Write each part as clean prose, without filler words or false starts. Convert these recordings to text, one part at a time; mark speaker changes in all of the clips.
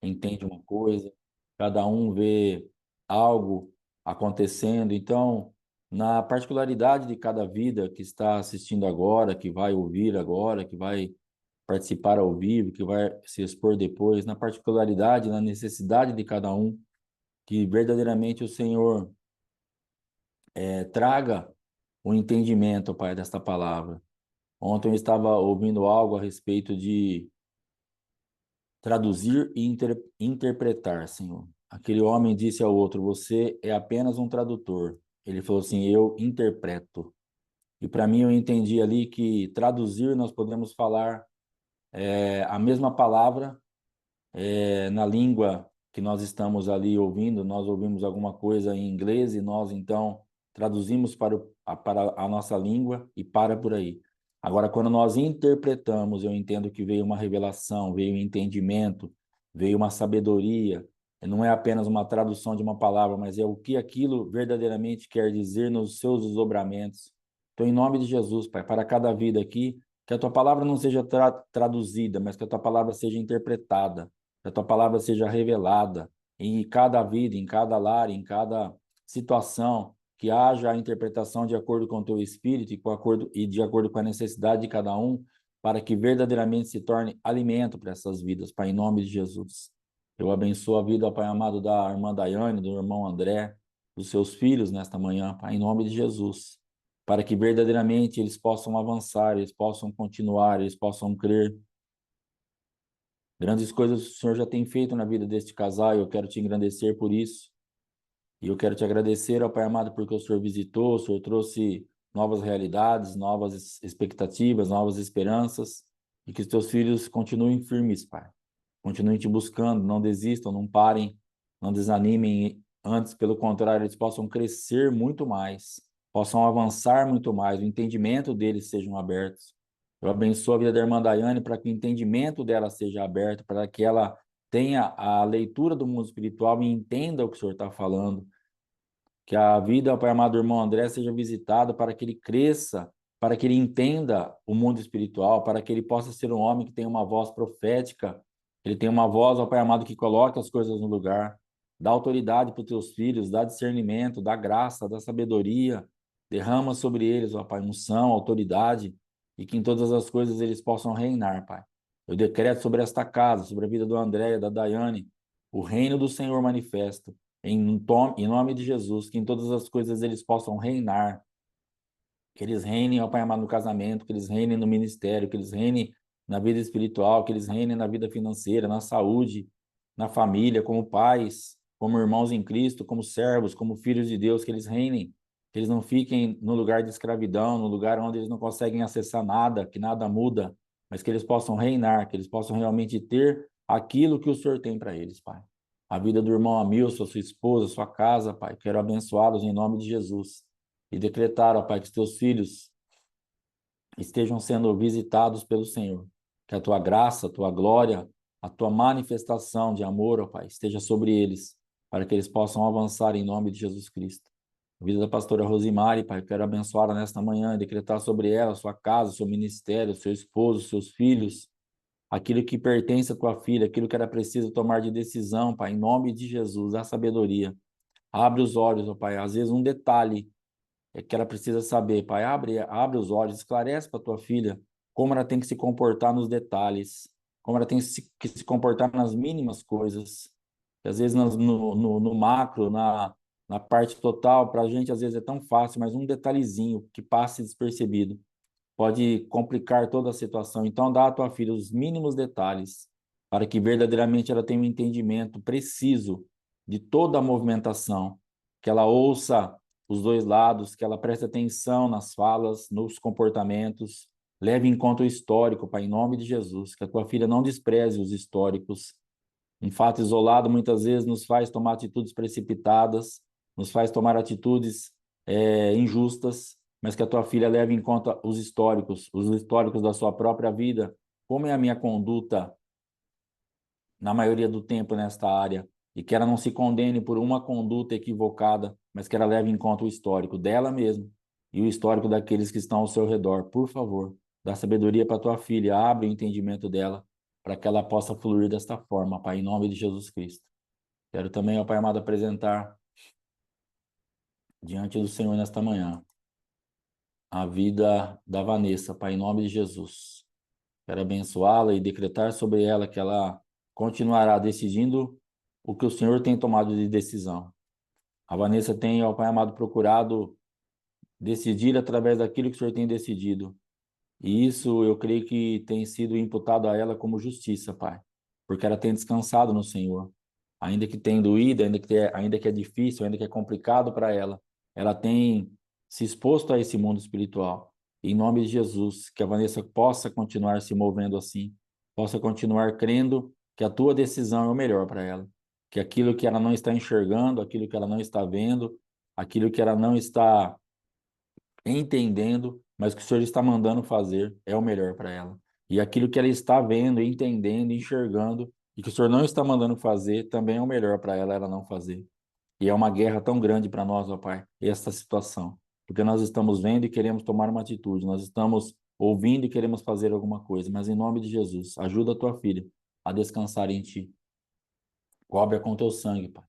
Speaker 1: entende uma coisa, cada um vê algo acontecendo. Então, na particularidade de cada vida que está assistindo agora, que vai ouvir agora, que vai participar ao vivo, que vai se expor depois, na particularidade, na necessidade de cada um, que verdadeiramente o Senhor traga o entendimento, Pai, desta palavra. Ontem eu estava ouvindo algo a respeito de traduzir e interpretar, Senhor. Aquele homem disse ao outro: Você é apenas um tradutor. Ele falou assim: Eu interpreto. E para mim eu entendi ali que traduzir nós podemos falar a mesma palavra na língua que nós estamos ali ouvindo. Nós ouvimos alguma coisa em inglês e nós então traduzimos para a nossa língua e para por aí. Agora, quando nós interpretamos, eu entendo que veio uma revelação, veio um entendimento, veio uma sabedoria. Não é apenas uma tradução de uma palavra, mas é o que aquilo verdadeiramente quer dizer nos seus desdobramentos. Então, em nome de Jesus, Pai, para cada vida aqui, que a tua palavra não seja traduzida, mas que a tua palavra seja interpretada, que a tua palavra seja revelada em cada vida, em cada lar, em cada situação, que haja a interpretação de acordo com o teu espírito e de acordo com a necessidade de cada um, para que verdadeiramente se torne alimento para essas vidas, Pai, em nome de Jesus. Eu abençoo a vida, Pai amado, da irmã Daiane, do irmão André, dos seus filhos nesta manhã, Pai, em nome de Jesus, para que verdadeiramente eles possam avançar, eles possam continuar, eles possam crer. Grandes coisas o Senhor já tem feito na vida deste casal e eu quero te engrandecer por isso. E eu quero te agradecer, ó Pai amado, porque o Senhor visitou, o Senhor trouxe novas realidades, novas expectativas, novas esperanças, e que os teus filhos continuem firmes, Pai. Continuem te buscando, não desistam, não parem, não desanimem. Antes, pelo contrário, eles possam crescer muito mais, possam avançar muito mais, o entendimento deles sejam abertos. Eu abençoo a vida da irmã Daiane para que o entendimento dela seja aberto, para que ela tenha a leitura do mundo espiritual e entenda o que o Senhor está falando. Que a vida, Pai amado irmão André, seja visitada para que ele cresça, para que ele entenda o mundo espiritual, para que ele possa ser um homem que tenha uma voz profética, ele tenha uma voz, ó Pai amado, que coloque as coisas no lugar. Dá autoridade para os teus filhos, dá discernimento, dá graça, dá sabedoria, derrama sobre eles, ó Pai, unção, autoridade, e que em todas as coisas eles possam reinar, Pai. Eu decreto sobre esta casa, sobre a vida do André, da Daiane, o reino do Senhor manifesto em nome de Jesus, que em todas as coisas eles possam reinar, que eles reinem, ó Pai amado, no casamento, que eles reinem no ministério, que eles reinem na vida espiritual, que eles reinem na vida financeira, na saúde, na família, como pais, como irmãos em Cristo, como servos, como filhos de Deus, que eles reinem, que eles não fiquem no lugar de escravidão, no lugar onde eles não conseguem acessar nada, que nada muda, mas que eles possam reinar, que eles possam realmente ter aquilo que o Senhor tem para eles, Pai. A vida do irmão Amilson, sua esposa, sua casa, Pai, quero abençoá-los em nome de Jesus e decretar, ó Pai, que os teus filhos estejam sendo visitados pelo Senhor. Que a tua graça, a tua glória, a tua manifestação de amor, ó Pai, esteja sobre eles, para que eles possam avançar em nome de Jesus Cristo. A vida da pastora Rosimari, Pai, quero abençoá-la nesta manhã e decretar sobre ela, sua casa, seu ministério, seu esposo, seus filhos, aquilo que pertence à tua filha, aquilo que era preciso tomar de decisão, Pai, em nome de Jesus, a sabedoria. Abre os olhos, ó Pai, às vezes um detalhe que ela precisa saber, Pai, abre os olhos, esclarece para tua filha como ela tem que se comportar nos detalhes, como ela tem que se comportar nas mínimas coisas, que às vezes no macro, na parte total, para a gente às vezes é tão fácil, mas um detalhezinho que passe despercebido pode complicar toda a situação. Então, dá à tua filha os mínimos detalhes para que verdadeiramente ela tenha um entendimento preciso de toda a movimentação, que ela ouça os dois lados, que ela preste atenção nas falas, nos comportamentos, leve em conta o histórico, Pai, em nome de Jesus, que a tua filha não despreze os históricos. Um fato isolado muitas vezes nos faz tomar atitudes precipitadas, nos faz tomar atitudes injustas, mas que a tua filha leve em conta os históricos da sua própria vida, como é a minha conduta na maioria do tempo nesta área, e que ela não se condene por uma conduta equivocada, mas que ela leve em conta o histórico dela mesma e o histórico daqueles que estão ao seu redor. Por favor, dá sabedoria para tua filha, abre o entendimento dela, para que ela possa fluir desta forma, Pai, em nome de Jesus Cristo. Quero também, ó Pai amado, apresentar diante do Senhor nesta manhã a vida da Vanessa, Pai, em nome de Jesus. Quero abençoá-la e decretar sobre ela que ela continuará decidindo o que o Senhor tem tomado de decisão. A Vanessa tem, ó Pai amado, procurado decidir através daquilo que o Senhor tem decidido. E isso eu creio que tem sido imputado a ela como justiça, Pai, porque ela tem descansado no Senhor. Ainda que tenha doído, ainda que é difícil, ainda que é complicado para ela tem se exposto a esse mundo espiritual. E em nome de Jesus, que a Vanessa possa continuar se movendo assim, possa continuar crendo que a tua decisão é o melhor para ela, que aquilo que ela não está enxergando, aquilo que ela não está vendo, aquilo que ela não está entendendo, mas que o Senhor está mandando fazer é o melhor para ela. E aquilo que ela está vendo, entendendo, enxergando, e que o Senhor não está mandando fazer, também é o melhor para ela não fazer. E é uma guerra tão grande para nós, ó Pai, esta situação. Porque nós estamos vendo e queremos tomar uma atitude, nós estamos ouvindo e queremos fazer alguma coisa, mas em nome de Jesus, ajuda a tua filha a descansar em ti. Cobre-a com teu sangue, Pai.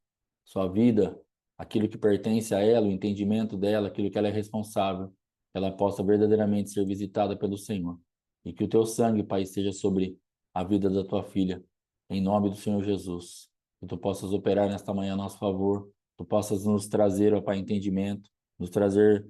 Speaker 1: Sua vida, aquilo que pertence a ela, o entendimento dela, aquilo que ela é responsável, ela possa verdadeiramente ser visitada pelo Senhor. E que o teu sangue, Pai, esteja sobre a vida da tua filha, em nome do Senhor Jesus. Que tu possas operar nesta manhã a nosso favor, tu possas nos trazer, ó Pai, entendimento, nos trazer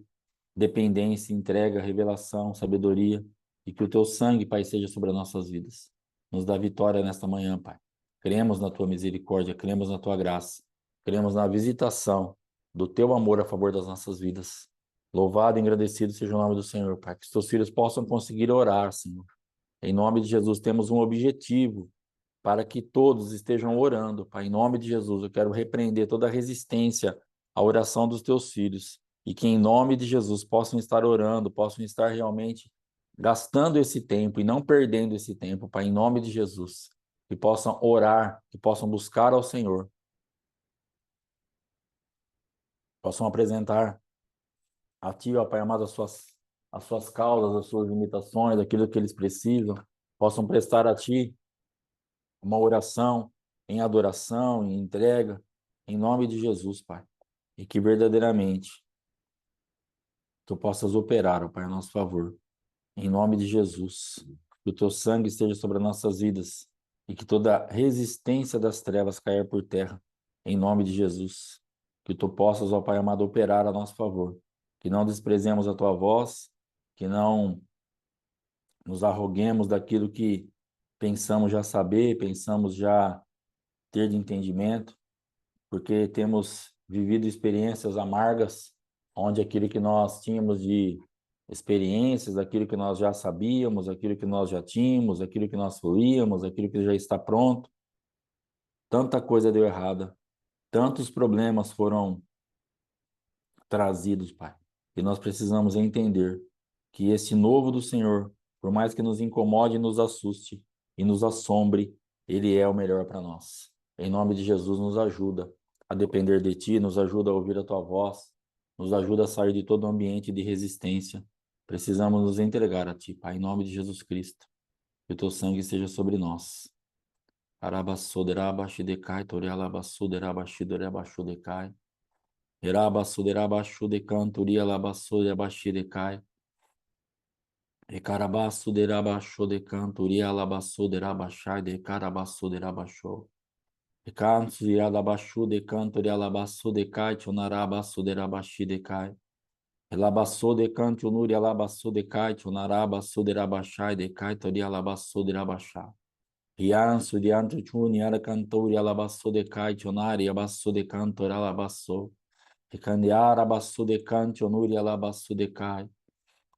Speaker 1: dependência, entrega, revelação, sabedoria, e que o teu sangue, Pai, seja sobre as nossas vidas. Nos dá vitória nesta manhã, Pai. Cremos na tua misericórdia, cremos na tua graça, cremos na visitação do teu amor a favor das nossas vidas. Louvado e agradecido seja o nome do Senhor, Pai. Que os teus filhos possam conseguir orar, Senhor. Em nome de Jesus, temos um objetivo para que todos estejam orando, Pai. Em nome de Jesus, eu quero repreender toda a resistência à oração dos teus filhos e que, em nome de Jesus, possam estar orando, possam estar realmente gastando esse tempo e não perdendo esse tempo, Pai, em nome de Jesus. Que possam orar, que possam buscar ao Senhor, possam apresentar a Ti, ó Pai amado, as suas causas, as suas limitações, aquilo que eles precisam, possam prestar a Ti uma oração em adoração, em entrega, em nome de Jesus, Pai. E que verdadeiramente Tu possas operar, ó Pai, a nosso favor. Em nome de Jesus. Que o Teu sangue esteja sobre as nossas vidas e que toda resistência das trevas caia por terra. Em nome de Jesus. Que Tu possas, ó Pai amado, operar a nosso favor. Que não desprezemos a Tua voz, que não nos arroguemos daquilo que pensamos já saber, pensamos já ter de entendimento, porque temos vivido experiências amargas, onde aquilo que nós tínhamos de experiências, aquilo que nós já sabíamos, aquilo que nós já tínhamos, aquilo que nós fluíamos, aquilo que já está pronto, tanta coisa deu errada, tantos problemas foram trazidos, Pai. E nós precisamos entender que esse novo do Senhor, por mais que nos incomode, nos assuste e nos assombre, ele é o melhor para nós. Em nome de Jesus, nos ajuda a depender de Ti, nos ajuda a ouvir a Tua voz, nos ajuda a sair de todo ambiente de resistência. Precisamos nos entregar a Ti, Pai, em nome de Jesus Cristo. Que o Teu sangue esteja sobre nós. Arabassoderabashidecai, torialabassoderabashidorabashodecai. Irabassoderabashodecanturia labassoderabashidecai. Ecarabassoderabashodecanturia labassoderabashai, decarabassoderabashou. Canto de alabaxu de canto de alabaçu de cai, tionarabaçu de rabaxi de cai. Elabaçu de canto nuri alabaçu de cai, tionarabaçu de rabaxai de cai, tori alabaçu de rabaxá. Rianço de anto tuniara canturi alabaçu de cai, tionari abaçu de canto alabaçu. Recandeara abaçu de canto nuri alabaçu de cai.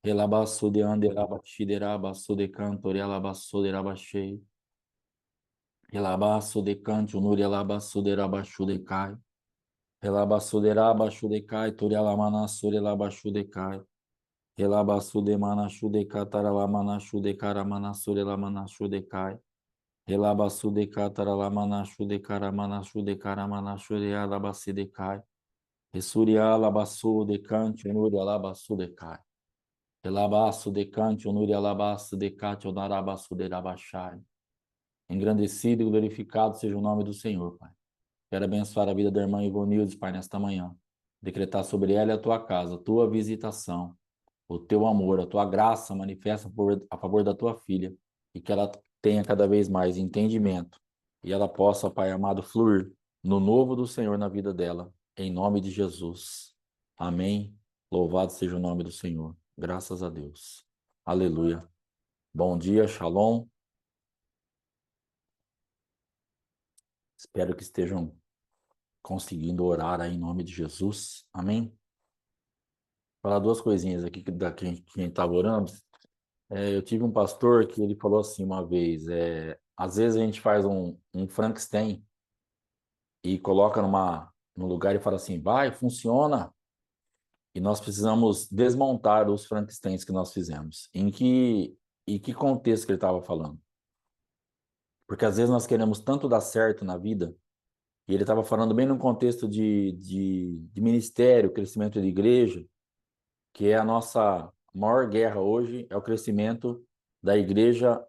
Speaker 1: Elabaçu de ande rabaxi de rabaçu de canto alabaçu de rabaxei. Elabaçu de canto nuri alabaçu de rabaxu de cai. Relabasuderabaxu de cai, turialamanassure labaxu de cai. Relabaçu de manaxu de cataralamanaxu de caramanassure lamanaxu de cai. Relabaçu de cataralamanaxu de caramanaxu de caramanaxu de alabaci de cai. Ressuria labaçu de cante, unuria labaçu de cai. Relabaçu de cante, unuria labaçu de cate, onarabaçu de rabaxai. engrandecido e glorificado seja o nome do Senhor, Pai. Quero abençoar a vida da irmã Ivonilde, Pai, nesta manhã. Decretar sobre ela e a tua casa, a tua visitação, o teu amor, a tua graça manifesta a favor da tua filha e que ela tenha cada vez mais entendimento e ela possa, Pai amado, fluir no novo do Senhor na vida dela, em nome de Jesus. Amém. Louvado seja o nome do Senhor. Graças a Deus. Aleluia. Bom dia, shalom. Espero que estejam conseguindo orar aí em nome de Jesus. Amém. Falar duas coisinhas aqui da quem estava orando. Eu tive um pastor que ele falou assim uma vez, às vezes a gente faz um Frankenstein e coloca num lugar e fala assim, vai, funciona, e nós precisamos desmontar os Frankensteins que nós fizemos. Em que contexto que ele estava falando? Porque às vezes nós queremos tanto dar certo na vida, e ele estava falando bem num contexto de ministério, crescimento de igreja, que é a nossa maior guerra hoje, é o crescimento da igreja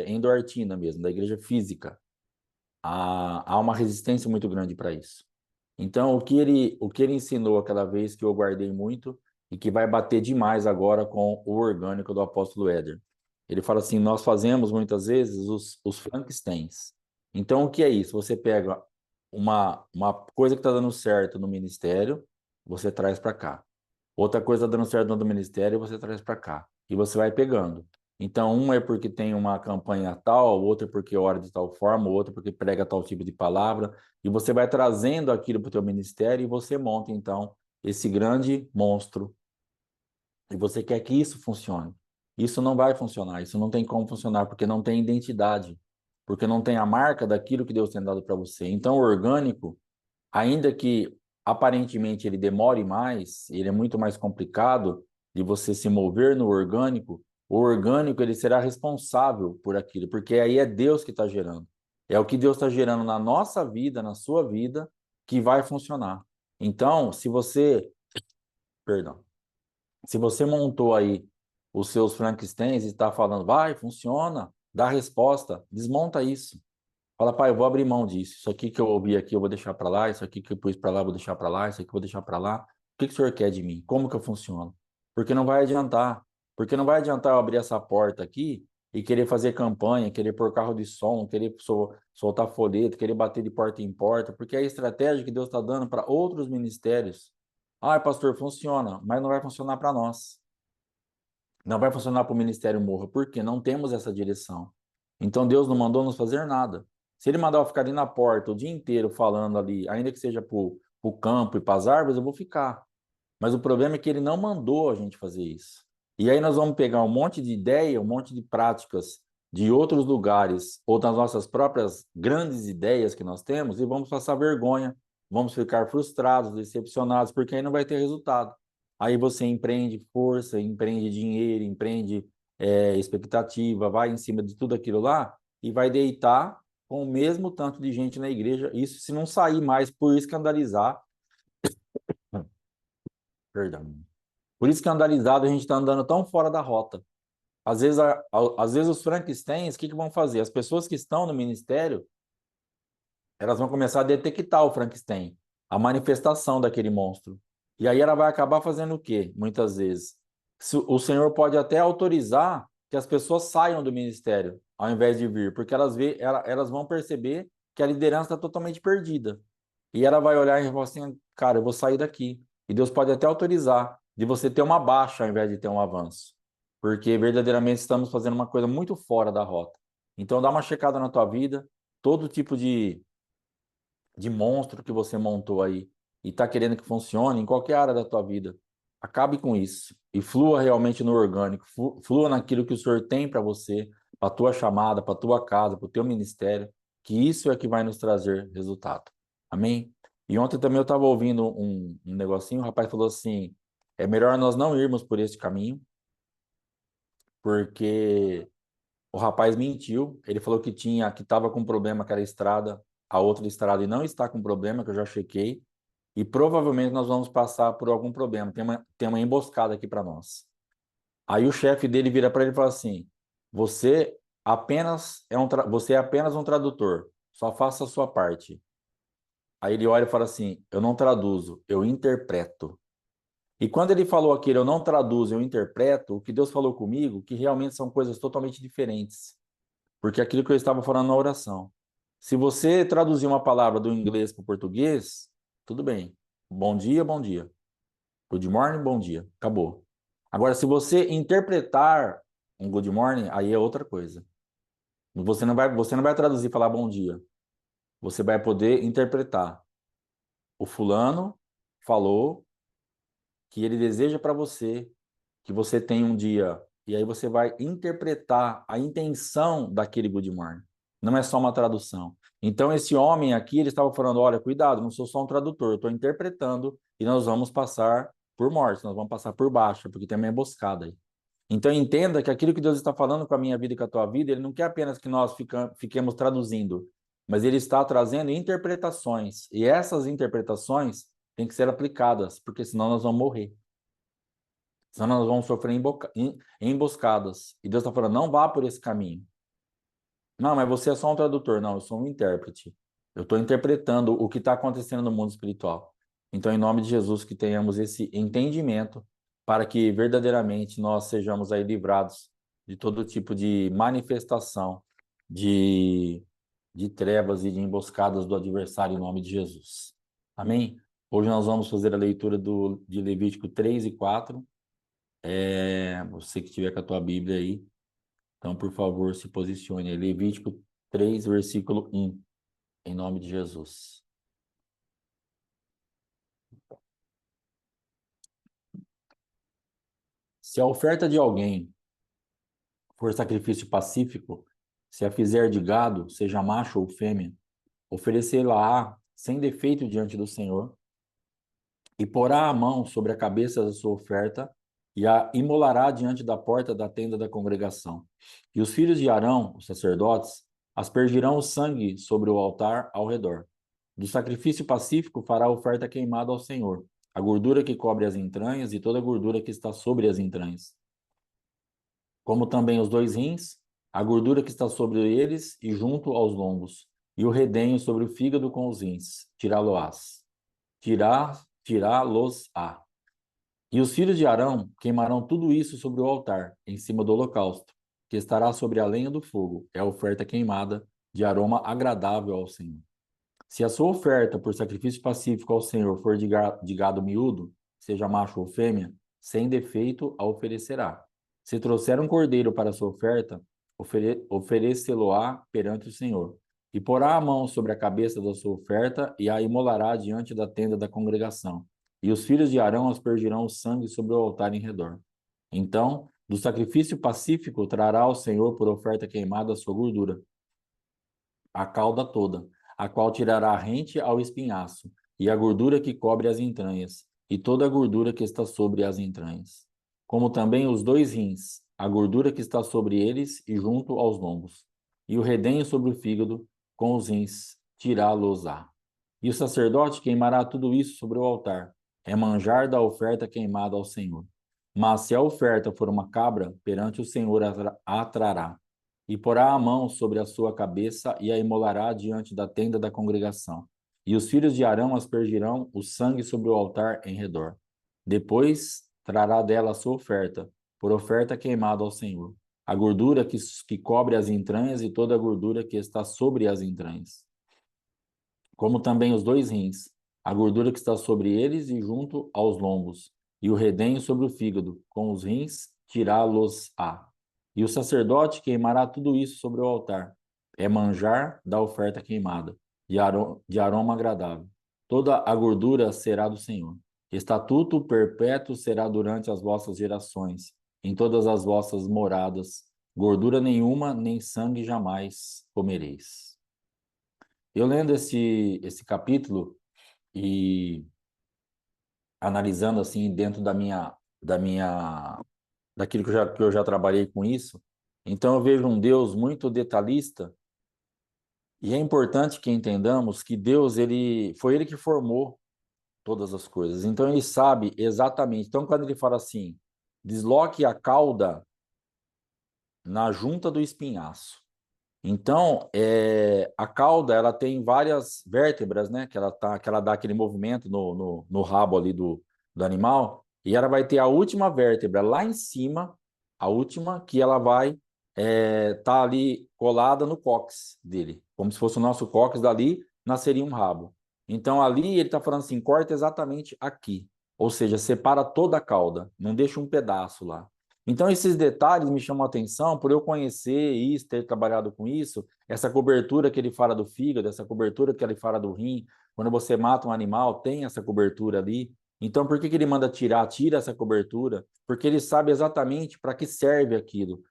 Speaker 1: endortina mesmo, da igreja física. Há uma resistência muito grande para isso. Então, o que ele ensinou aquela vez que eu guardei muito e que vai bater demais agora com o orgânico do apóstolo Éder. Ele fala assim, nós fazemos muitas vezes os Frankensteins. Então, o que é isso? Você pega uma coisa que está dando certo no ministério, você traz para cá. Outra coisa dando certo no ministério, você traz para cá. E você vai pegando. Então, um é porque tem uma campanha tal, outro é porque ora de tal forma, outro porque prega tal tipo de palavra. E você vai trazendo aquilo para o teu ministério e você monta, então, esse grande monstro. E você quer que isso funcione. Isso não vai funcionar, isso não tem como funcionar, porque não tem identidade, porque não tem a marca daquilo que Deus tem dado para você. Então, o orgânico, ainda que aparentemente ele demore mais, ele é muito mais complicado de você se mover no orgânico, o orgânico ele será responsável por aquilo, porque aí é Deus que está gerando. É o que Deus está gerando na nossa vida, na sua vida, que vai funcionar. Então, perdão, se você montou aí os seus Frankensteins e está falando, vai, funciona, dá resposta, desmonta isso. Fala, pai, eu vou abrir mão disso. Isso aqui que eu ouvi aqui, eu vou deixar para lá. Isso aqui que eu pus para lá, eu vou deixar para lá. Isso aqui eu vou deixar para lá. O que o senhor quer de mim? Como que eu funciono? Porque não vai adiantar. Porque não vai adiantar eu abrir essa porta aqui e querer fazer campanha, querer pôr carro de som, querer soltar folheto, querer bater de porta em porta, porque é a estratégia que Deus está dando para outros ministérios. Ah, pastor, funciona, mas não vai funcionar para nós. Não vai funcionar para o Ministério Morra, porque não temos essa direção. Então Deus não mandou nos fazer nada. Se Ele mandar eu ficar ali na porta o dia inteiro falando ali, ainda que seja para o campo e para as árvores, eu vou ficar. Mas o problema é que Ele não mandou a gente fazer isso. E aí nós vamos pegar um monte de ideia, um monte de práticas de outros lugares, ou das nossas próprias grandes ideias que nós temos, e vamos passar vergonha, vamos ficar frustrados, decepcionados, porque aí não vai ter resultado. Aí você empreende força, empreende dinheiro, empreende expectativa, vai em cima de tudo aquilo lá e vai deitar com o mesmo tanto de gente na igreja. Isso se não sair mais por escandalizar, perdão. Por escandalizado a gente está andando tão fora da rota. Às vezes os Frankensteins, o que vão fazer? As pessoas que estão no ministério, elas vão começar a detectar o Frankenstein, a manifestação daquele monstro. E aí ela vai acabar fazendo o quê? Muitas vezes. O Senhor pode até autorizar que as pessoas saiam do ministério, ao invés de vir, porque elas vão perceber que a liderança está totalmente perdida. E ela vai olhar e falar assim, cara, eu vou sair daqui. E Deus pode até autorizar de você ter uma baixa ao invés de ter um avanço. Porque verdadeiramente estamos fazendo uma coisa muito fora da rota. Então dá uma checada na tua vida, todo tipo de monstro que você montou aí e está querendo que funcione em qualquer área da tua vida, acabe com isso e flua realmente no orgânico, flua naquilo que o Senhor tem para você, para a tua chamada, para a tua casa, para o teu ministério, que isso é que vai nos trazer resultado. Amém? E ontem também eu estava ouvindo um negocinho, o rapaz falou assim, é melhor nós não irmos por esse caminho, porque o rapaz mentiu, ele falou que estava com problema que era a estrada, a outra estrada, e não está com problema, que eu já chequei, e provavelmente nós vamos passar por algum problema, tem uma emboscada aqui para nós. Aí o chefe dele vira para ele e fala assim, você você é apenas um tradutor, só faça a sua parte. Aí ele olha e fala assim, eu não traduzo, eu interpreto. E quando ele falou aquilo, eu não traduzo, eu interpreto, o que Deus falou comigo, que realmente são coisas totalmente diferentes. Porque aquilo que eu estava falando na oração. Se você traduzir uma palavra do inglês para o português, tudo bem. Bom dia, bom dia. Good morning, bom dia. Acabou. Agora, se você interpretar um good morning, aí é outra coisa. Você não vai traduzir e falar bom dia. Você vai poder interpretar. O fulano falou que ele deseja para você que você tenha um dia. E aí você vai interpretar a intenção daquele good morning. Não é só uma tradução. Então, esse homem aqui, ele estava falando, olha, cuidado, não sou só um tradutor, eu estou interpretando e nós vamos passar por morte, nós vamos passar por baixo, porque tem uma emboscada aí. Então, entenda que aquilo que Deus está falando com a minha vida e com a tua vida, ele não quer apenas que nós fiquemos traduzindo, mas ele está trazendo interpretações. E essas interpretações têm que ser aplicadas, porque senão nós vamos morrer. Senão nós vamos sofrer emboscadas. E Deus está falando, não vá por esse caminho. Não, mas você é só um tradutor. Não, eu sou um intérprete. Eu estou interpretando o que está acontecendo no mundo espiritual. Então, em nome de Jesus, que tenhamos esse entendimento para que verdadeiramente nós sejamos aí livrados de todo tipo de manifestação de, de trevas e de emboscadas do adversário em nome de Jesus. Amém? Hoje nós vamos fazer a leitura de Levítico 3 e 4. Você que tiver com a tua Bíblia aí, então, por favor, se posicione aí. Levítico 3, versículo 1, em nome de Jesus. Se a oferta de alguém for sacrifício pacífico, se a fizer de gado, seja macho ou fêmea, oferecê-la-á sem defeito diante do Senhor, e porá a mão sobre a cabeça da sua oferta, e a imolará diante da porta da tenda da congregação. E os filhos de Arão, os sacerdotes, aspergirão o sangue sobre o altar ao redor. Do sacrifício pacífico fará oferta queimada ao Senhor, a gordura que cobre as entranhas e toda a gordura que está sobre as entranhas, como também os dois rins, a gordura que está sobre eles e junto aos lombos, e o redenho sobre o fígado com os rins, tirá-lo-ás. Tirá-los-á. E os filhos de Arão queimarão tudo isso sobre o altar, em cima do holocausto, que estará sobre a lenha do fogo. É a oferta queimada de aroma agradável ao Senhor. Se a sua oferta por sacrifício pacífico ao Senhor for de gado miúdo, seja macho ou fêmea, sem defeito a oferecerá. Se trouxer um cordeiro para a sua oferta, oferecê-lo-á perante o Senhor. E porá a mão sobre a cabeça da sua oferta e a imolará diante da tenda da congregação. E os filhos de Arão aspergirão o sangue sobre o altar em redor. Então, do sacrifício pacífico trará ao Senhor por oferta queimada a sua gordura, a cauda toda, a qual tirará rente ao espinhaço, e a gordura que cobre as entranhas, e toda a gordura que está sobre as entranhas. Como também os dois rins, a gordura que está sobre eles e junto aos lombos, e o redenho sobre o fígado, com os rins, tirá-los-á. E o sacerdote queimará tudo isso sobre o altar, é manjar da oferta queimada ao Senhor. Mas se a oferta for uma cabra, perante o Senhor a trará e porá a mão sobre a sua cabeça e a imolará diante da tenda da congregação. E os filhos de Arão aspergirão o sangue sobre o altar em redor. Depois trará dela a sua oferta, por oferta queimada ao Senhor. A gordura que cobre as entranhas e toda a gordura que está sobre as entranhas. Como também os dois rins, a gordura que está sobre eles e junto aos lombos. E o redenho sobre o fígado, com os rins, tirá-los-á. E o sacerdote queimará tudo isso sobre o altar. É manjar da oferta queimada, de aroma agradável. Toda a gordura será do Senhor. Estatuto perpétuo será durante as vossas gerações, em todas as vossas moradas. Gordura nenhuma, nem sangue jamais comereis. Eu lendo esse capítulo e analisando assim dentro daquilo que eu já trabalhei com isso. Então eu vejo um Deus muito detalhista e é importante que entendamos que Deus, foi ele que formou todas as coisas. Então ele sabe exatamente. Então quando ele fala assim, desloque a cauda na junta do espinhaço. Então, a cauda, ela tem várias vértebras, né? Que ela dá aquele movimento no rabo ali do animal, e ela vai ter a última vértebra lá em cima, a última, que ela vai tá ali colada no cóccix dele, como se fosse o nosso cóccix, dali nasceria um rabo. Então, ali ele está falando assim, corta exatamente aqui, ou seja, separa toda a cauda, não deixa um pedaço lá. Então, esses detalhes me chamam a atenção por eu conhecer isso, ter trabalhado com isso, essa cobertura que ele fala do fígado, essa cobertura que ele fala do rim. Quando você mata um animal, tem essa cobertura ali. Então, por que ele manda tirar? Tira essa cobertura, porque ele sabe exatamente para que serve aquilo,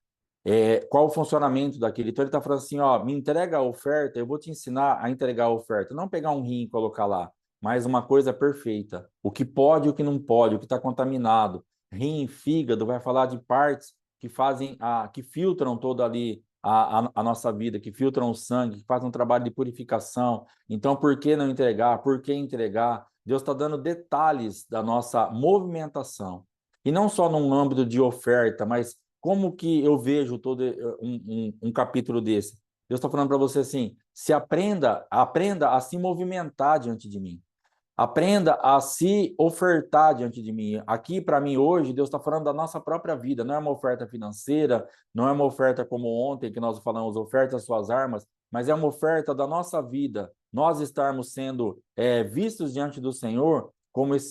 Speaker 1: qual o funcionamento daquilo. Então, ele está falando assim: ó, me entrega a oferta, eu vou te ensinar a entregar a oferta. Não pegar um rim e colocar lá, mas uma coisa perfeita. O que pode e o que não pode, o que está contaminado. Rim, fígado, vai falar de partes que fazem, que filtram toda ali a nossa vida, que filtram o sangue, que fazem um trabalho de purificação. Então, por que não entregar? Por que entregar? Deus está dando detalhes da nossa movimentação. E não só num âmbito de oferta, mas como que eu vejo todo um capítulo desse? Deus está falando para você assim: se aprenda a se movimentar diante de mim. Aprenda a se ofertar diante de mim. Aqui, para mim, hoje, Deus está falando da nossa própria vida. Não é uma oferta financeira, não é uma oferta como ontem, que nós falamos, oferta suas armas, mas é uma oferta da nossa vida. Nós estarmos sendo vistos diante do Senhor como essa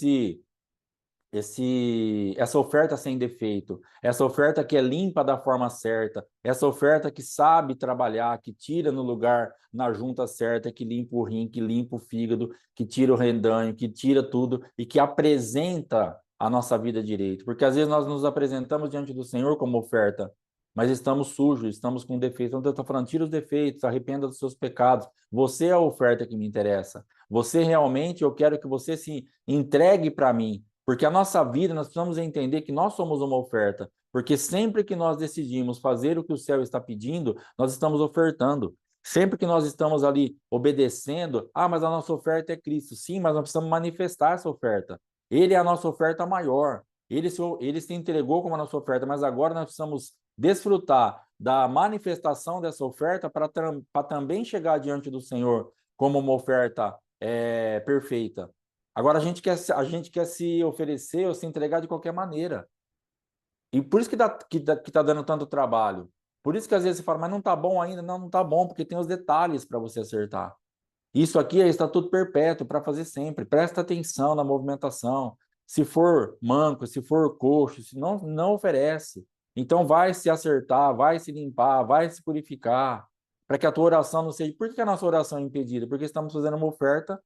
Speaker 1: oferta sem defeito, essa oferta que é limpa da forma certa, essa oferta que sabe trabalhar, que tira no lugar, na junta certa, que limpa o rim, que limpa o fígado, que tira o rendanho, que tira tudo e que apresenta a nossa vida direito. Porque às vezes nós nos apresentamos diante do Senhor como oferta, mas estamos sujos, estamos com defeitos. Então Deus está falando: tira os defeitos, arrependa dos seus pecados. Você é a oferta que me interessa. Você realmente, eu quero que você se entregue para mim. Porque a nossa vida, nós precisamos entender que nós somos uma oferta. Porque sempre que nós decidimos fazer o que o céu está pedindo, nós estamos ofertando. Sempre que nós estamos ali obedecendo, mas a nossa oferta é Cristo. Sim, mas nós precisamos manifestar essa oferta. Ele é a nossa oferta maior. Ele se entregou como a nossa oferta, mas agora nós precisamos desfrutar da manifestação dessa oferta para também chegar diante do Senhor como uma oferta perfeita. Agora a gente quer se oferecer ou se entregar de qualquer maneira. E por isso que tá dando tanto trabalho. Por isso que às vezes você fala: mas não tá bom ainda. Não, não tá bom, porque tem os detalhes para você acertar. Isso aqui é estatuto perpétuo para fazer sempre. Presta atenção na movimentação. Se for manco, se for coxo, se não, não oferece. Então vai se acertar, vai se limpar, vai se purificar, para que a tua oração não seja. Por que a nossa oração é impedida? Porque estamos fazendo uma oferta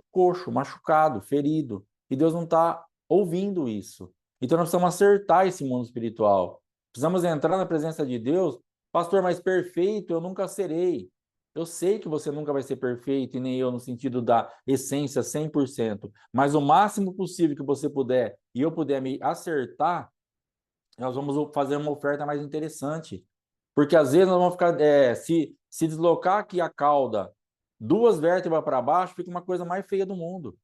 Speaker 1: coxo, machucado, ferido. E Deus não está ouvindo isso. Então nós precisamos acertar esse mundo espiritual. Precisamos entrar na presença de Deus. Pastor, mas perfeito eu nunca serei. Eu sei que você nunca vai ser perfeito, e nem eu, no sentido da essência 100%. Mas o máximo possível que você puder e eu puder me acertar, nós vamos fazer uma oferta mais interessante. Porque às vezes nós vamos ficar, se deslocar aqui a cauda, duas vértebras para baixo, fica uma coisa mais feia do mundo.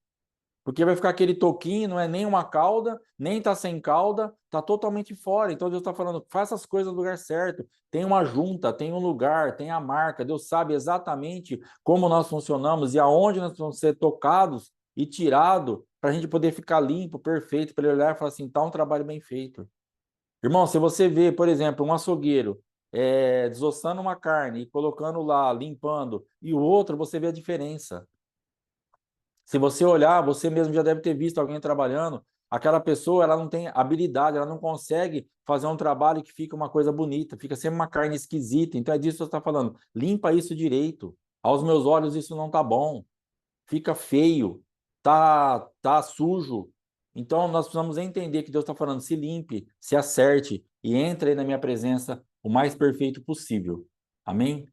Speaker 1: Porque vai ficar aquele toquinho, não é nem uma cauda, nem tá sem cauda, tá totalmente fora. Então Deus está falando: faça as coisas no lugar certo. Tem uma junta, tem um lugar, tem a marca. Deus sabe exatamente como nós funcionamos e aonde nós vamos ser tocados e tirados para a gente poder ficar limpo, perfeito, para ele olhar e falar assim: tá um trabalho bem feito. Irmão, se você vê, por exemplo, um açougueiro desossando uma carne e colocando lá, limpando, e o outro, você vê a diferença. Se você olhar, você mesmo já deve ter visto alguém trabalhando. Aquela pessoa, ela não tem habilidade, ela não consegue fazer um trabalho que fica uma coisa bonita, fica sempre uma carne esquisita. Então é disso que você está falando. Limpa isso direito. Aos meus olhos, isso não está bom. Fica feio, tá sujo. Então nós precisamos entender que Deus está falando: se limpe, se acerte e entre aí na minha presença o mais perfeito possível. Amém?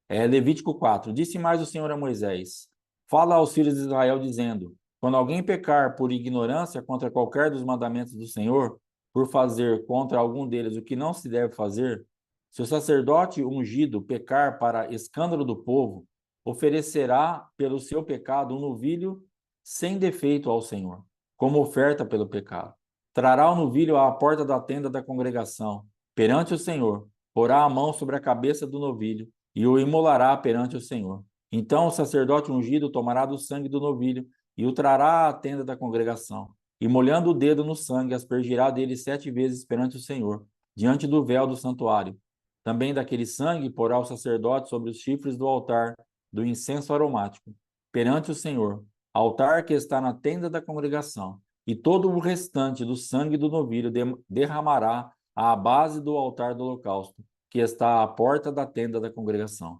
Speaker 1: Levítico 4. Disse mais o Senhor a Moisés: fala aos filhos de Israel, dizendo: quando alguém pecar por ignorância contra qualquer dos mandamentos do Senhor, por fazer contra algum deles o que não se deve fazer, se o sacerdote ungido pecar para escândalo do povo, oferecerá pelo seu pecado um novilho sem defeito ao Senhor, como oferta pelo pecado. Trará o novilho à porta da tenda da congregação, perante o Senhor, porá a mão sobre a cabeça do novilho e o imolará perante o Senhor. Então o sacerdote ungido tomará do sangue do novilho e o trará à tenda da congregação, e molhando o dedo no sangue, aspergirá dele 7 vezes perante o Senhor, diante do véu do santuário. Também daquele sangue porá o sacerdote sobre os chifres do altar do incenso aromático, perante o Senhor, altar que está na tenda da congregação, e todo o restante do sangue do novilho derramará à base do altar do holocausto, que está à porta da tenda da congregação.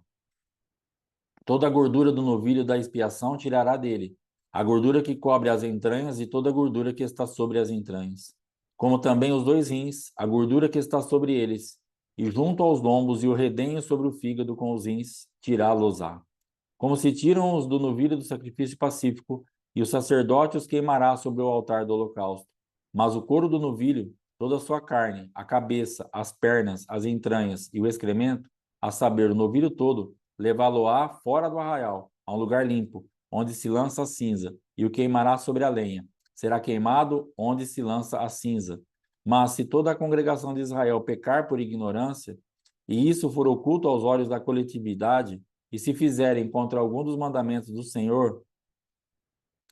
Speaker 1: Toda a gordura do novilho da expiação tirará dele, a gordura que cobre as entranhas e toda a gordura que está sobre as entranhas, como também os 2 rins, a gordura que está sobre eles, e junto aos lombos e o redenho sobre o fígado com os rins, tirá-los-á. Como se tiram os do novilho do sacrifício pacífico, e o sacerdote os queimará sobre o altar do holocausto. Mas o couro do novilho, toda a sua carne, a cabeça, as pernas, as entranhas e o excremento, a saber, o novilho todo, levá-lo-á fora do arraial, a um lugar limpo, onde se lança a cinza, e o queimará sobre a lenha. Será queimado onde se lança a cinza. Mas se toda a congregação de Israel pecar por ignorância, e isso for oculto aos olhos da coletividade, e se fizerem contra algum dos mandamentos do Senhor,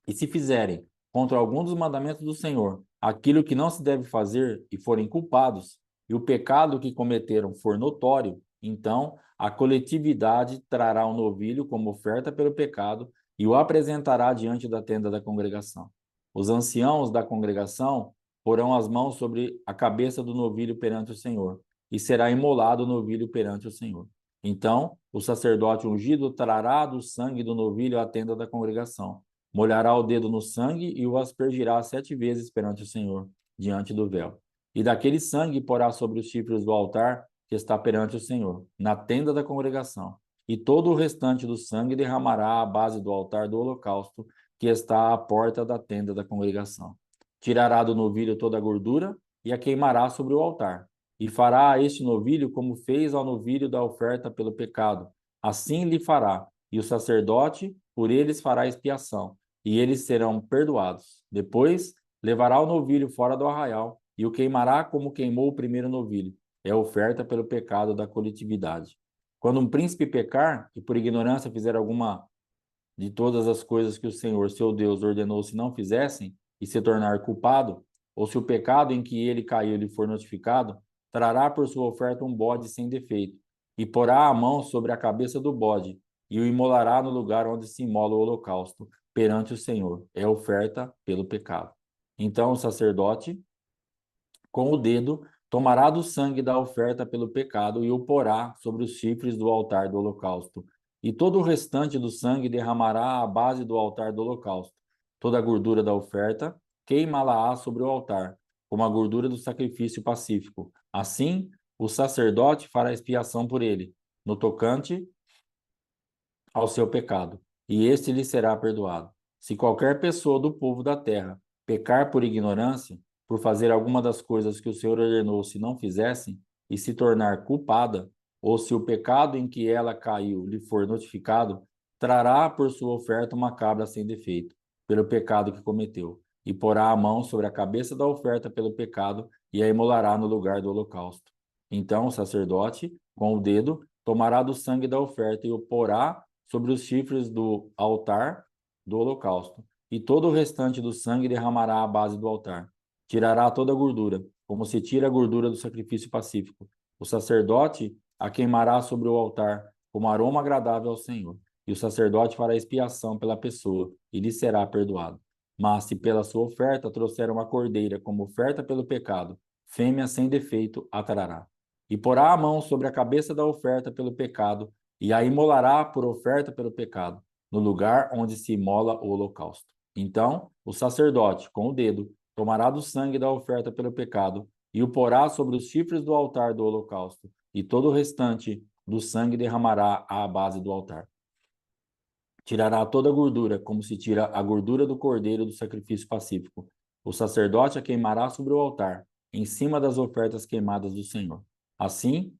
Speaker 1: e se fizerem contra algum dos mandamentos do Senhor aquilo que não se deve fazer e forem culpados, e o pecado que cometeram for notório, então a coletividade trará o novilho como oferta pelo pecado e o apresentará diante da tenda da congregação. Os anciãos da congregação porão as mãos sobre a cabeça do novilho perante o Senhor, e será imolado o novilho perante o Senhor. Então, o sacerdote ungido trará do sangue do novilho à tenda da congregação, molhará o dedo no sangue e o aspergirá 7 vezes perante o Senhor, diante do véu. E daquele sangue porá sobre os chifres do altar que está perante o Senhor, na tenda da congregação. E todo o restante do sangue derramará à base do altar do holocausto, que está à porta da tenda da congregação. Tirará do novilho toda a gordura e a queimará sobre o altar. E fará a este novilho como fez ao novilho da oferta pelo pecado. Assim lhe fará. E o sacerdote por eles fará expiação, e eles serão perdoados. Depois levará o novilho fora do arraial e o queimará como queimou o primeiro novilho. É oferta pelo pecado da coletividade. Quando um príncipe pecar e por ignorância fizer alguma de todas as coisas que o Senhor, seu Deus, ordenou se não fizessem e se tornar culpado, ou se o pecado em que ele caiu lhe for notificado, trará por sua oferta um bode sem defeito, e porá a mão sobre a cabeça do bode, e o imolará no lugar onde se imola o holocausto, perante o Senhor. É oferta pelo pecado. Então o sacerdote, com o dedo, tomará do sangue da oferta pelo pecado e o porá sobre os chifres do altar do holocausto. E todo o restante do sangue derramará à base do altar do holocausto. Toda a gordura da oferta queimá-la-á sobre o altar, como a gordura do sacrifício pacífico. Assim, o sacerdote fará expiação por ele, no tocante ao seu pecado, e este lhe será perdoado. Se qualquer pessoa do povo da terra pecar por ignorância, por fazer alguma das coisas que o Senhor ordenou se não fizessem, e se tornar culpada, ou se o pecado em que ela caiu lhe for notificado, trará por sua oferta uma cabra sem defeito, pelo pecado que cometeu, e porá a mão sobre a cabeça da oferta pelo pecado, e a imolará no lugar do holocausto. Então o sacerdote, com o dedo, tomará do sangue da oferta e o porá sobre os chifres do altar do holocausto, e todo o restante do sangue derramará à base do altar. Tirará toda a gordura, como se tira a gordura do sacrifício pacífico. O sacerdote a queimará sobre o altar, como aroma agradável ao Senhor. E o sacerdote fará expiação pela pessoa, e lhe será perdoado. Mas se pela sua oferta trouxer uma cordeira como oferta pelo pecado, fêmea sem defeito a trará. E porá a mão sobre a cabeça da oferta pelo pecado, e a imolará por oferta pelo pecado, no lugar onde se imola o holocausto. Então, o sacerdote, com o dedo, tomará do sangue da oferta pelo pecado e o porá sobre os chifres do altar do holocausto, e todo o restante do sangue derramará à base do altar. Tirará toda a gordura, como se tira a gordura do cordeiro do sacrifício pacífico. O sacerdote a queimará sobre o altar, em cima das ofertas queimadas do Senhor. Assim,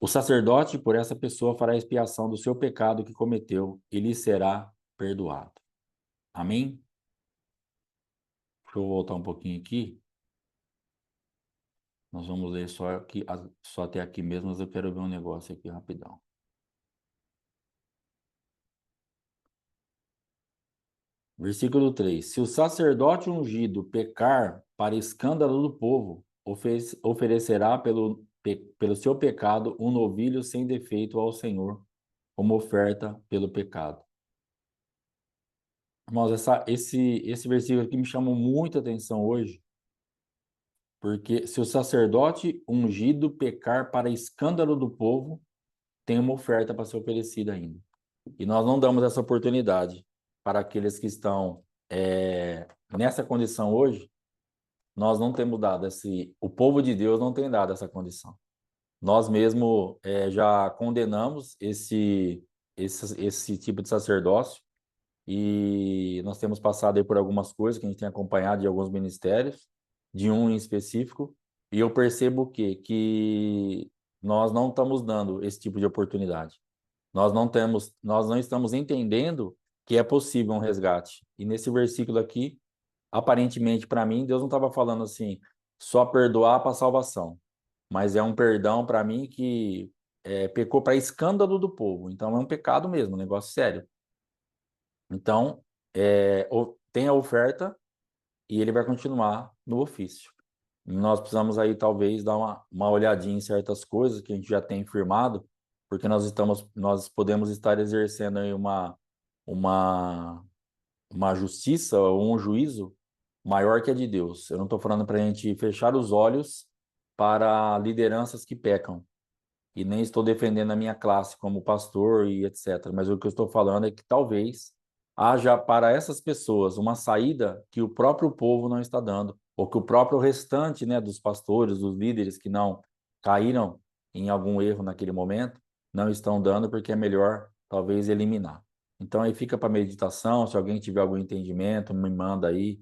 Speaker 1: o sacerdote, por essa pessoa, fará expiação do seu pecado que cometeu e lhe será perdoado. Amém? Deixa eu voltar um pouquinho aqui. Nós vamos ler só, aqui, só até aqui mesmo, mas eu quero ver um negócio aqui rapidão. Versículo 3. Se o sacerdote ungido pecar para escândalo do povo, oferecerá pelo seu pecado um novilho sem defeito ao Senhor, como oferta pelo pecado. Irmãos, esse versículo aqui me chamou muita atenção hoje, porque se o sacerdote ungido pecar para escândalo do povo, tem uma oferta para ser oferecida ainda. E nós não damos essa oportunidade para aqueles que estão nessa condição hoje. Nós não temos dado o povo de Deus não tem dado essa condição. Nós mesmo já condenamos esse tipo de sacerdócio e nós temos passado aí por algumas coisas que a gente tem acompanhado de alguns ministérios, de um em específico, e eu percebo que nós não estamos dando esse tipo de oportunidade. Nós não estamos entendendo que é possível um resgate. E nesse versículo aqui, aparentemente para mim, Deus não estava falando assim, só perdoar para salvação, mas é um perdão para mim que pecou para escândalo do povo. Então é um pecado mesmo, um negócio sério. Então, tem a oferta e ele vai continuar no ofício. Nós precisamos aí talvez dar uma olhadinha em certas coisas que a gente já tem firmado, porque nós podemos estar exercendo aí uma, uma justiça ou um juízo maior que a de Deus. Eu não estou falando para a gente fechar os olhos para lideranças que pecam, e nem estou defendendo a minha classe como pastor e etc. Mas o que eu estou falando é que talvez haja para essas pessoas uma saída que o próprio povo não está dando, ou que o próprio restante, né, dos pastores, dos líderes que não caíram em algum erro naquele momento, não estão dando, porque é melhor talvez eliminar. Então aí fica para meditação. Se alguém tiver algum entendimento, me manda aí,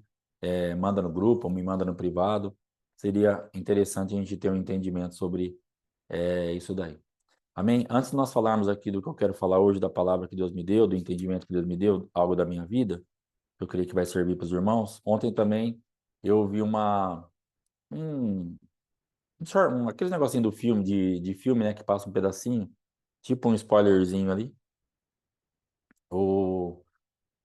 Speaker 1: manda no grupo, ou me manda no privado. Seria interessante a gente ter um entendimento sobre isso daí. Amém? Antes de nós falarmos aqui do que eu quero falar hoje, da palavra que Deus me deu, do entendimento que Deus me deu, algo da minha vida, que eu creio que vai servir para os irmãos. Ontem também eu ouvi aquele negocinho do filme, de filme, né, que passa um pedacinho, tipo um spoilerzinho ali. O,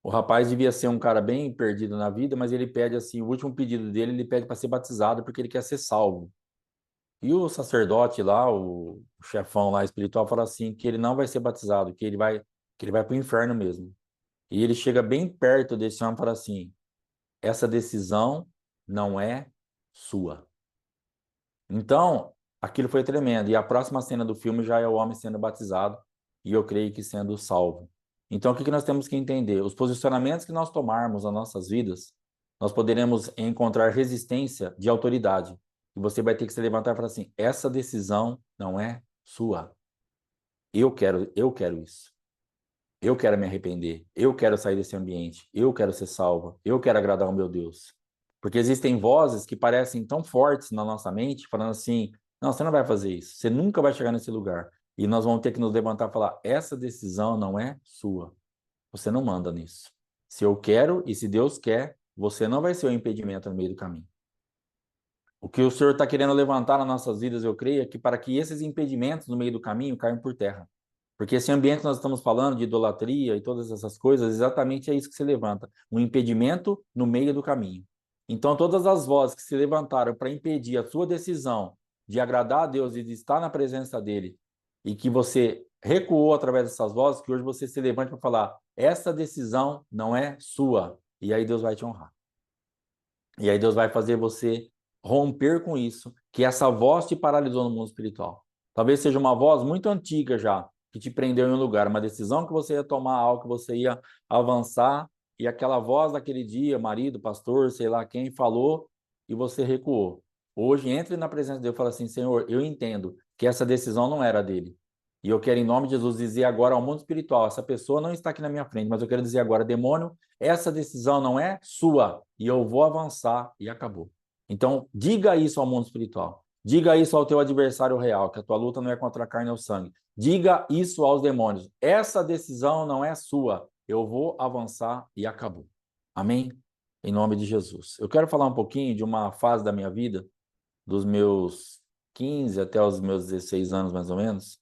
Speaker 1: o rapaz devia ser um cara bem perdido na vida, mas ele pede assim, o último pedido dele, ele pede para ser batizado porque ele quer ser salvo. E o sacerdote lá, o chefão lá espiritual, fala assim que ele não vai ser batizado, que ele vai para o inferno mesmo. E ele chega bem perto desse homem e fala assim: essa decisão não é sua. Então, aquilo foi tremendo. E a próxima cena do filme já é o homem sendo batizado e eu creio que sendo salvo. Então, o que nós temos que entender? Os posicionamentos que nós tomarmos nas nossas vidas, nós poderemos encontrar resistência de autoridade. E você vai ter que se levantar e falar assim: essa decisão não é sua. Eu quero isso. Eu quero me arrepender. Eu quero sair desse ambiente. Eu quero ser salvo. Eu quero agradar o meu Deus. Porque existem vozes que parecem tão fortes na nossa mente, falando assim: não, você não vai fazer isso. Você nunca vai chegar nesse lugar. E nós vamos ter que nos levantar e falar: essa decisão não é sua. Você não manda nisso. Se eu quero e se Deus quer, você não vai ser o impedimento no meio do caminho. O que o Senhor está querendo levantar nas nossas vidas, eu creio, é que para que esses impedimentos no meio do caminho caiam por terra. Porque esse ambiente que nós estamos falando de idolatria e todas essas coisas, exatamente é isso que se levanta, um impedimento no meio do caminho. Então, todas as vozes que se levantaram para impedir a sua decisão de agradar a Deus e de estar na presença dele, e que você recuou através dessas vozes, que hoje você se levante para falar: essa decisão não é sua. E aí Deus vai te honrar. E aí Deus vai fazer você romper com isso, que essa voz te paralisou no mundo espiritual. Talvez seja uma voz muito antiga já, que te prendeu em um lugar, uma decisão que você ia tomar, algo que você ia avançar, e aquela voz daquele dia, marido, pastor, sei lá quem, falou, e você recuou. Hoje, entre na presença de Deus e fala assim: Senhor, eu entendo que essa decisão não era dele. E eu quero, em nome de Jesus, dizer agora ao mundo espiritual: essa pessoa não está aqui na minha frente, mas eu quero dizer agora: demônio, essa decisão não é sua, e eu vou avançar, e acabou. Então, diga isso ao mundo espiritual. Diga isso ao teu adversário real, que a tua luta não é contra a carne ou sangue. Diga isso aos demônios: essa decisão não é sua, eu vou avançar, e acabou. Amém? Em nome de Jesus. Eu quero falar um pouquinho de uma fase da minha vida dos meus 15 até os meus 16 anos, mais ou menos,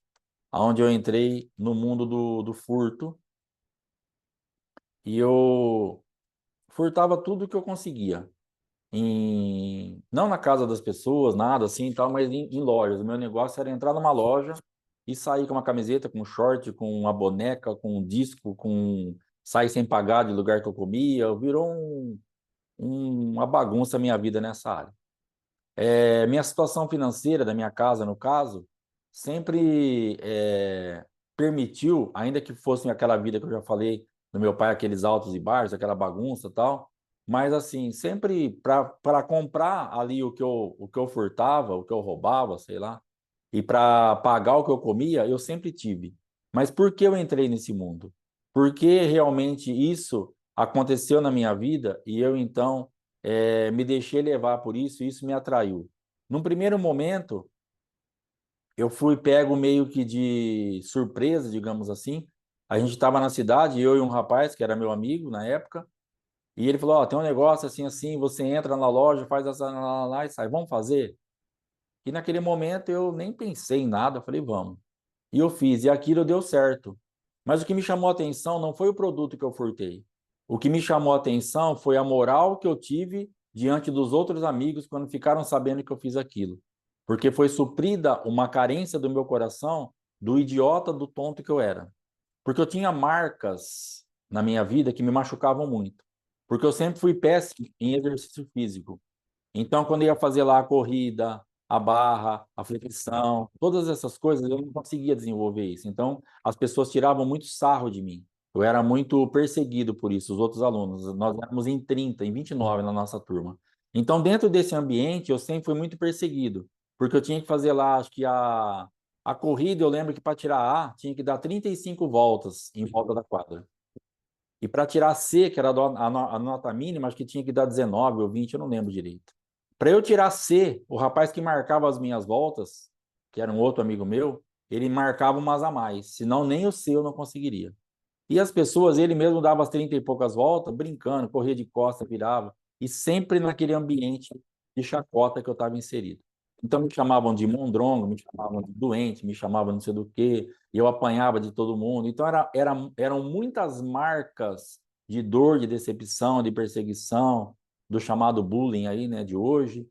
Speaker 1: onde eu entrei no mundo do furto e eu furtava tudo que eu conseguia. Não na casa das pessoas, nada assim e tal, mas em lojas. O meu negócio era entrar numa loja e sair com uma camiseta, com um short, com uma boneca, com um disco, sair sem pagar de lugar que eu comia. Virou uma bagunça a minha vida nessa área. Minha situação financeira da minha casa, no caso, sempre permitiu, ainda que fosse aquela vida que eu já falei do meu pai, aqueles altos e baixos, aquela bagunça e tal, mas assim, sempre para comprar ali o que eu furtava, o que eu roubava, sei lá, e para pagar o que eu comia, eu sempre tive. Mas por que eu entrei nesse mundo? Porque realmente isso aconteceu na minha vida e eu então me deixei levar por isso e isso me atraiu. Num primeiro momento, eu fui pego meio que de surpresa, digamos assim. A gente estava na cidade, eu e um rapaz que era meu amigo na época, e ele falou: Ó, tem um negócio assim, assim, você entra na loja, faz essa lá e sai, vamos fazer? E naquele momento eu nem pensei em nada, eu falei: vamos. E eu fiz, e aquilo deu certo. Mas o que me chamou a atenção não foi o produto que eu furtei. O que me chamou a atenção foi a moral que eu tive diante dos outros amigos quando ficaram sabendo que eu fiz aquilo. Porque foi suprida uma carência do meu coração do idiota, do tonto que eu era. Porque eu tinha marcas na minha vida que me machucavam muito. Porque eu sempre fui péssimo em exercício físico. Então, quando eu ia fazer lá a corrida, a barra, a flexão, todas essas coisas, eu não conseguia desenvolver isso. Então, as pessoas tiravam muito sarro de mim. Eu era muito perseguido por isso, os outros alunos. Nós éramos em 30, em 29 na nossa turma. Então, dentro desse ambiente, eu sempre fui muito perseguido, porque eu tinha que fazer lá, acho que a corrida, eu lembro que para tirar A, tinha que dar 35 voltas em volta da quadra. E para tirar C, que era a nota mínima, acho que tinha que dar 19 ou 20, eu não lembro direito. Para eu tirar C, o rapaz que marcava as minhas voltas, que era um outro amigo meu, ele marcava umas a mais, senão nem o C eu não conseguiria. E as pessoas, ele mesmo dava as 30 e poucas voltas, brincando, corria de costa, virava, e sempre naquele ambiente de chacota que eu estava inserido. Então me chamavam de mondrongo, me chamavam de doente, me chamavam não sei do quê, e eu apanhava de todo mundo. Então eram muitas marcas de dor, de decepção, de perseguição, do chamado bullying aí, né, de hoje.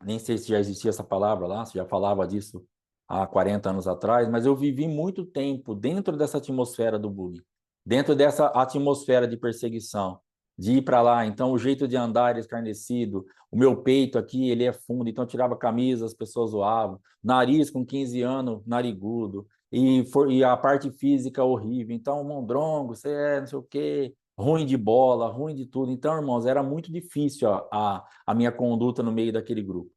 Speaker 1: Nem sei se já existia essa palavra lá, se já falava disso há 40 anos atrás, mas eu vivi muito tempo dentro dessa atmosfera do bullying, dentro dessa atmosfera de perseguição, de ir para lá. Então, o jeito de andar era escarnecido, o meu peito aqui, ele é fundo, então eu tirava a camisa, as pessoas zoavam, nariz com 15 anos, narigudo, e a parte física horrível. Então, mondrongo, você é não sei o quê, ruim de bola, ruim de tudo. Então, irmãos, era muito difícil a minha conduta no meio daquele grupo.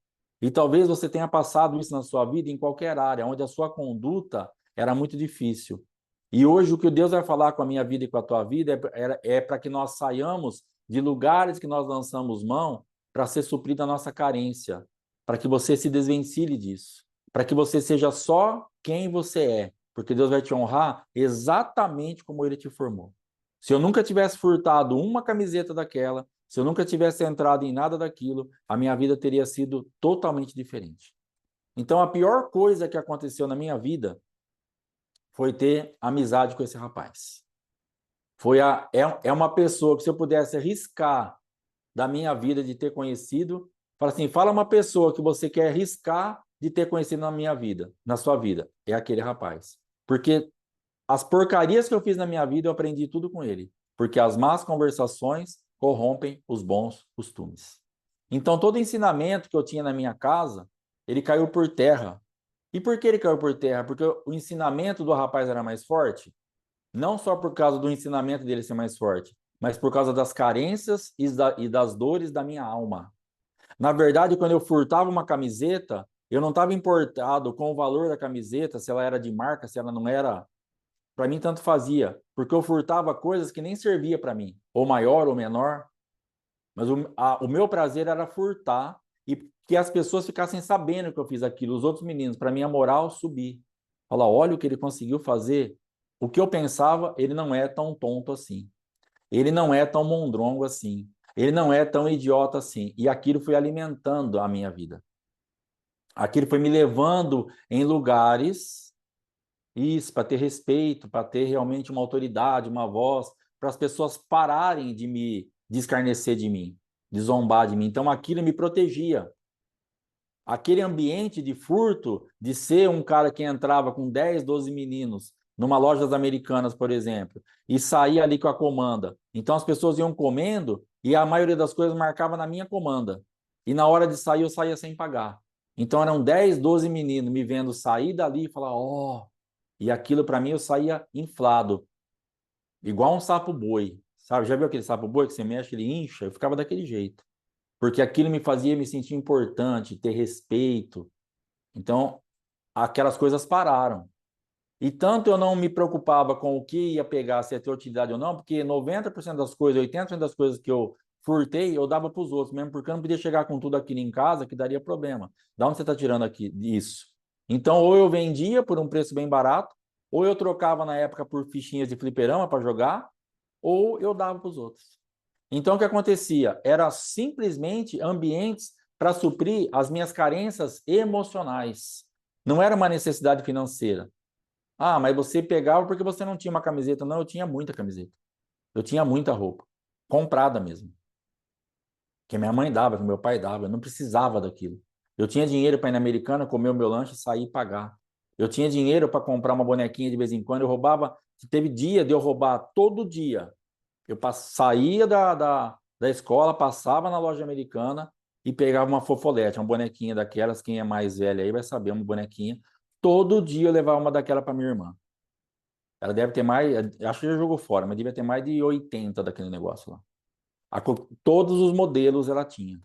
Speaker 1: E talvez você tenha passado isso na sua vida em qualquer área, onde a sua conduta era muito difícil. E hoje o que Deus vai falar com a minha vida e com a tua vida é para que nós saiamos de lugares que nós lançamos mão para ser suprida a nossa carência, para que você se desvencilhe disso, para que você seja só quem você é, porque Deus vai te honrar exatamente como Ele te formou. Se eu nunca tivesse furtado uma camiseta daquela, se eu nunca tivesse entrado em nada daquilo, a minha vida teria sido totalmente diferente. Então, a pior coisa que aconteceu na minha vida foi ter amizade com esse rapaz. É uma pessoa que, se eu pudesse arriscar da minha vida de ter conhecido, fala assim: fala uma pessoa que você quer arriscar de ter conhecido na minha vida, na sua vida. É aquele rapaz. Porque as porcarias que eu fiz na minha vida, eu aprendi tudo com ele. Porque as más conversações corrompem os bons costumes. Então, todo ensinamento que eu tinha na minha casa, ele caiu por terra. E por que ele caiu por terra? Porque o ensinamento do rapaz era mais forte, não só por causa do ensinamento dele ser mais forte, mas por causa das carências e das dores da minha alma. Na verdade, quando eu furtava uma camiseta, eu não estava importado com o valor da camiseta, se ela era de marca, se ela não era. Para mim, tanto fazia, porque eu furtava coisas que nem servia para mim, ou maior ou menor, mas o meu prazer era furtar e que as pessoas ficassem sabendo que eu fiz aquilo, os outros meninos, para minha moral subir. Falar: olha o que ele conseguiu fazer. O que eu pensava, ele não é tão tonto assim. Ele não é tão mondrongo assim. Ele não é tão idiota assim. E aquilo foi alimentando a minha vida. Aquilo foi me levando em lugares, isso, para ter respeito, para ter realmente uma autoridade, uma voz, para as pessoas pararem de escarnecer de mim, de zombar de mim. Então aquilo me protegia. Aquele ambiente de furto, de ser um cara que entrava com 10, 12 meninos numa loja das Americanas, por exemplo, e saía ali com a comanda. Então as pessoas iam comendo e a maioria das coisas marcava na minha comanda. E na hora de sair, eu saía sem pagar. Então eram 10, 12 meninos me vendo sair dali e falar, ó. E aquilo para mim eu saía inflado, igual um sapo boi. Sabe? Já viu aquele sapo boi que você mexe, ele incha? Eu ficava daquele jeito. Porque aquilo me fazia me sentir importante, ter respeito. Então, aquelas coisas pararam. E tanto eu não me preocupava com o que ia pegar, se ia ter utilidade ou não, porque 90% das coisas, 80% das coisas que eu furtei, eu dava para os outros, mesmo porque eu não podia chegar com tudo aquilo em casa, que daria problema. Da onde você está tirando aqui isso? Então, ou eu vendia por um preço bem barato, ou eu trocava na época por fichinhas de fliperama para jogar, ou eu dava para os outros. Então, o que acontecia? Era simplesmente ambientes para suprir as minhas carências emocionais. Não era uma necessidade financeira. Ah, mas você pegava porque você não tinha uma camiseta. Não, eu tinha muita camiseta. Eu tinha muita roupa. Comprada mesmo. Que minha mãe dava, que meu pai dava. Eu não precisava daquilo. Eu tinha dinheiro para ir na Americana, comer o meu lanche, sair e pagar. Eu tinha dinheiro para comprar uma bonequinha de vez em quando. Eu roubava. Teve dia de eu roubar todo dia. Eu saía da escola, passava na loja Americana e pegava uma fofolete, uma bonequinha daquelas. Quem é mais velha aí vai saber, uma bonequinha. Todo dia eu levava uma daquela para minha irmã. Ela deve ter mais, acho que já jogou fora, mas devia ter mais de 80 daquele negócio lá. Todos os modelos ela tinha.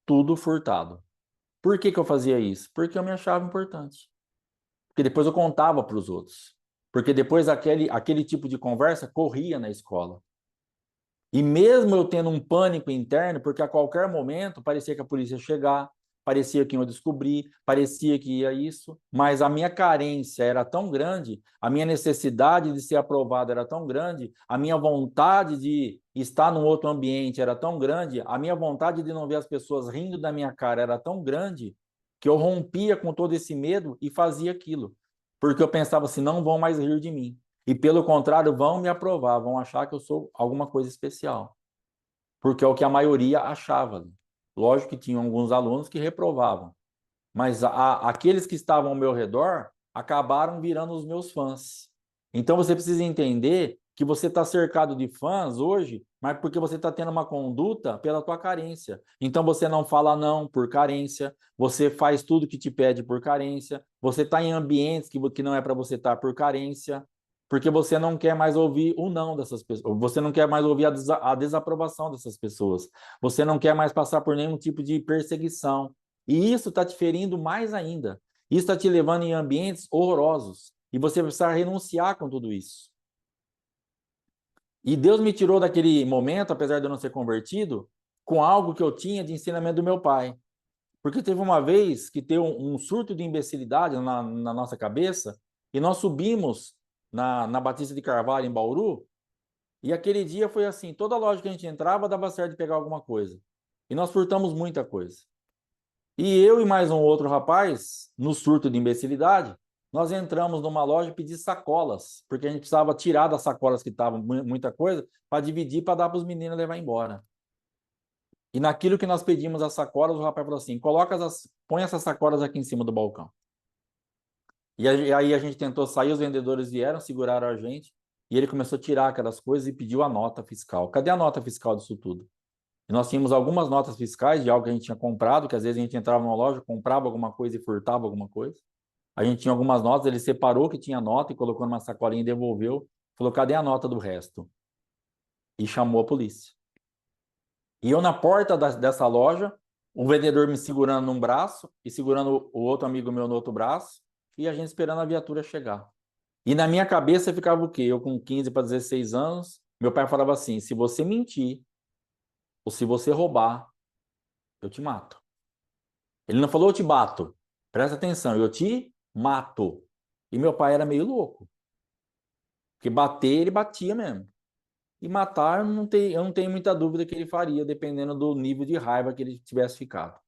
Speaker 1: Tudo furtado. Por que que eu fazia isso? Porque eu me achava importante. Porque depois eu contava para os outros. Porque depois aquele tipo de conversa corria na escola. E mesmo eu tendo um pânico interno, porque a qualquer momento parecia que a polícia ia chegar, parecia que ia descobrir, parecia que ia isso, mas a minha carência era tão grande, a minha necessidade de ser aprovado era tão grande, a minha vontade de estar num outro ambiente era tão grande, a minha vontade de não ver as pessoas rindo da minha cara era tão grande, que eu rompia com todo esse medo e fazia aquilo. Porque eu pensava assim, não vão mais rir de mim. E pelo contrário, vão me aprovar, vão achar que eu sou alguma coisa especial. Porque é o que a maioria achava. Lógico que tinham alguns alunos que reprovavam, mas aqueles que estavam ao meu redor acabaram virando os meus fãs. Então você precisa entender que você está cercado de fãs hoje, mas porque você está tendo uma conduta pela tua carência. Então você não fala não por carência, você faz tudo que te pede por carência, você está em ambientes que não é para você estar por carência, porque você não quer mais ouvir o não dessas pessoas, você não quer mais ouvir a desaprovação dessas pessoas, você não quer mais passar por nenhum tipo de perseguição. E isso está te ferindo mais ainda. Isso está te levando em ambientes horrorosos. E você precisa renunciar com tudo isso. E Deus me tirou daquele momento, apesar de eu não ser convertido, com algo que eu tinha de ensinamento do meu pai. Porque teve uma vez que teve um surto de imbecilidade na nossa cabeça, e nós subimos na Batista de Carvalho, em Bauru, e aquele dia foi assim: toda loja que a gente entrava dava certo de pegar alguma coisa. E nós furtamos muita coisa. E eu e mais um outro rapaz, no surto de imbecilidade, nós entramos numa loja e pedimos sacolas, porque a gente precisava tirar das sacolas que estavam muita coisa, para dividir, para dar para os meninos levar embora. E naquilo que nós pedimos as sacolas, o rapaz falou assim: põe essas sacolas aqui em cima do balcão. E aí a gente tentou sair, os vendedores vieram, seguraram a gente, e ele começou a tirar aquelas coisas e pediu a nota fiscal. Cadê a nota fiscal disso tudo? E nós tínhamos algumas notas fiscais de algo que a gente tinha comprado, que às vezes a gente entrava numa loja, comprava alguma coisa e furtava alguma coisa. A gente tinha algumas notas, ele separou que tinha nota e colocou numa sacolinha e devolveu. Falou, cadê a nota do resto? E chamou a polícia. E eu na porta dessa loja, o vendedor me segurando num braço e segurando o outro amigo meu no outro braço, e a gente esperando a viatura chegar. E na minha cabeça ficava o quê? Eu com 15 para 16 anos, meu pai falava assim, se você mentir ou se você roubar, eu te mato. Ele não falou eu te bato. Presta atenção, eu te mato. E meu pai era meio louco. Porque bater, ele batia mesmo. E matar, eu não tenho muita dúvida que ele faria, dependendo do nível de raiva que ele tivesse ficado.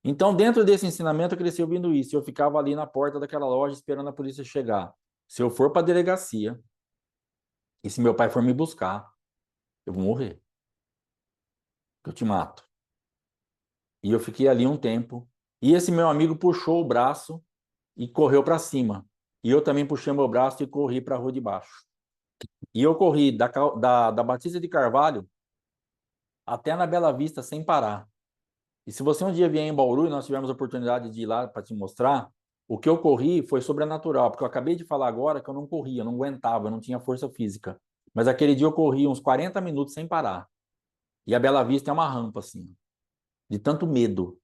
Speaker 1: Então, dentro desse ensinamento, eu cresci ouvindo isso. Eu ficava ali na porta daquela loja esperando a polícia chegar. Se eu for para a delegacia, e se meu pai for me buscar, eu vou morrer. Eu te mato. E eu fiquei ali um tempo. E esse meu amigo puxou o braço e correu para cima. E eu também puxei meu braço e corri para a rua de baixo. E eu corri da Batista de Carvalho até na Bela Vista sem parar. E se você um dia vier em Bauru e nós tivemos a oportunidade de ir lá para te mostrar, o que eu corri foi sobrenatural, porque eu acabei de falar agora que eu não corria, eu não aguentava, eu não tinha força física. Mas aquele dia eu corri uns 40 minutos sem parar. E a Bela Vista é uma rampa, assim, de tanto medo.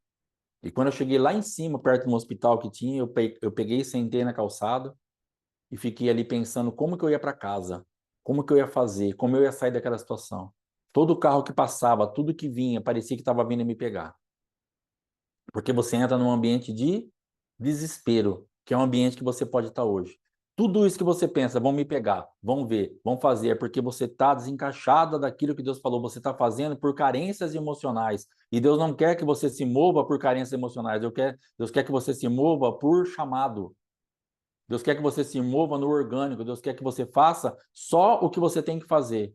Speaker 1: E quando eu cheguei lá em cima, perto de um hospital que tinha, eu peguei e sentei na calçada e fiquei ali pensando como que eu ia para casa, como que eu ia fazer, como eu ia sair daquela situação. Todo carro que passava, tudo que vinha, parecia que estava vindo me pegar. Porque você entra num ambiente de desespero, que é um ambiente que você pode estar hoje. Tudo isso que você pensa, vão me pegar, vão ver, vão fazer, é porque você está desencaixada daquilo que Deus falou, você está fazendo por carências emocionais. E Deus não quer que você se mova por carências emocionais, Deus quer que você se mova por chamado. Deus quer que você se mova no orgânico, Deus quer que você faça só o que você tem que fazer.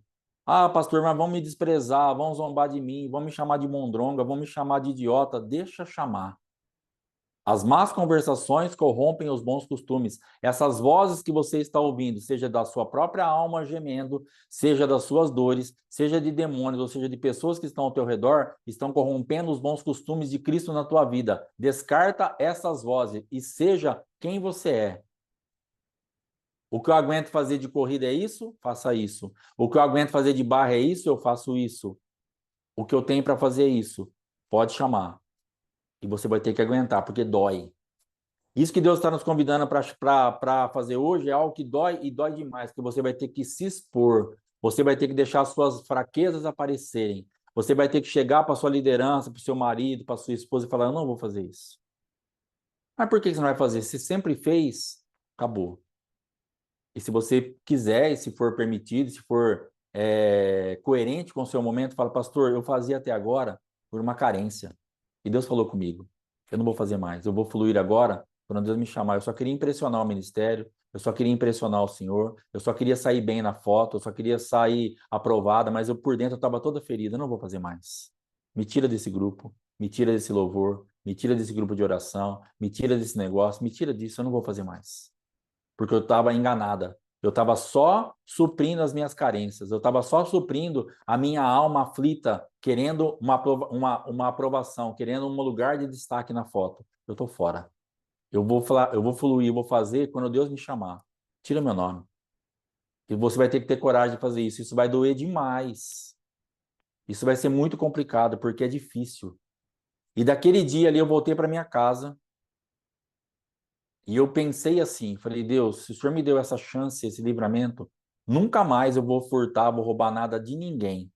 Speaker 1: Ah, pastor, mas vão me desprezar, vão zombar de mim, vão me chamar de mondronga, vão me chamar de idiota. Deixa chamar. As más conversações corrompem os bons costumes. Essas vozes que você está ouvindo, seja da sua própria alma gemendo, seja das suas dores, seja de demônios, ou seja de pessoas que estão ao teu redor, estão corrompendo os bons costumes de Cristo na tua vida. Descarta essas vozes e seja quem você é. O que eu aguento fazer de corrida é isso? Faça isso. O que eu aguento fazer de barra é isso? Eu faço isso. O que eu tenho para fazer é isso. Pode chamar. E você vai ter que aguentar, porque dói. Isso que Deus está nos convidando para fazer hoje é algo que dói e dói demais, que você vai ter que se expor, você vai ter que deixar as suas fraquezas aparecerem, você vai ter que chegar para sua liderança, para o seu marido, para sua esposa e falar, eu não vou fazer isso. Mas por que você não vai fazer? Se sempre fez, acabou. E se você quiser, e se for permitido, se for coerente com o seu momento, fala, pastor, eu fazia até agora por uma carência. E Deus falou comigo, eu não vou fazer mais, eu vou fluir agora quando Deus me chamar. Eu só queria impressionar o ministério, eu só queria impressionar o Senhor, eu só queria sair bem na foto, eu só queria sair aprovada, mas eu por dentro estava toda ferida, eu não vou fazer mais. Me tira desse grupo, me tira desse louvor, me tira desse grupo de oração, me tira desse negócio, me tira disso, eu não vou fazer mais porque eu estava enganada. Eu estava só suprindo as minhas carências, eu estava só suprindo a minha alma aflita, querendo uma aprovação, querendo um lugar de destaque na foto. Eu estou fora. Eu vou fluir, eu vou fazer quando Deus me chamar. Tira meu nome. E você vai ter que ter coragem de fazer isso. Isso vai doer demais. Isso vai ser muito complicado, porque é difícil. E daquele dia ali eu voltei para minha casa. E eu pensei assim, falei, Deus, se o Senhor me deu essa chance, esse livramento, nunca mais eu vou furtar, vou roubar nada de ninguém.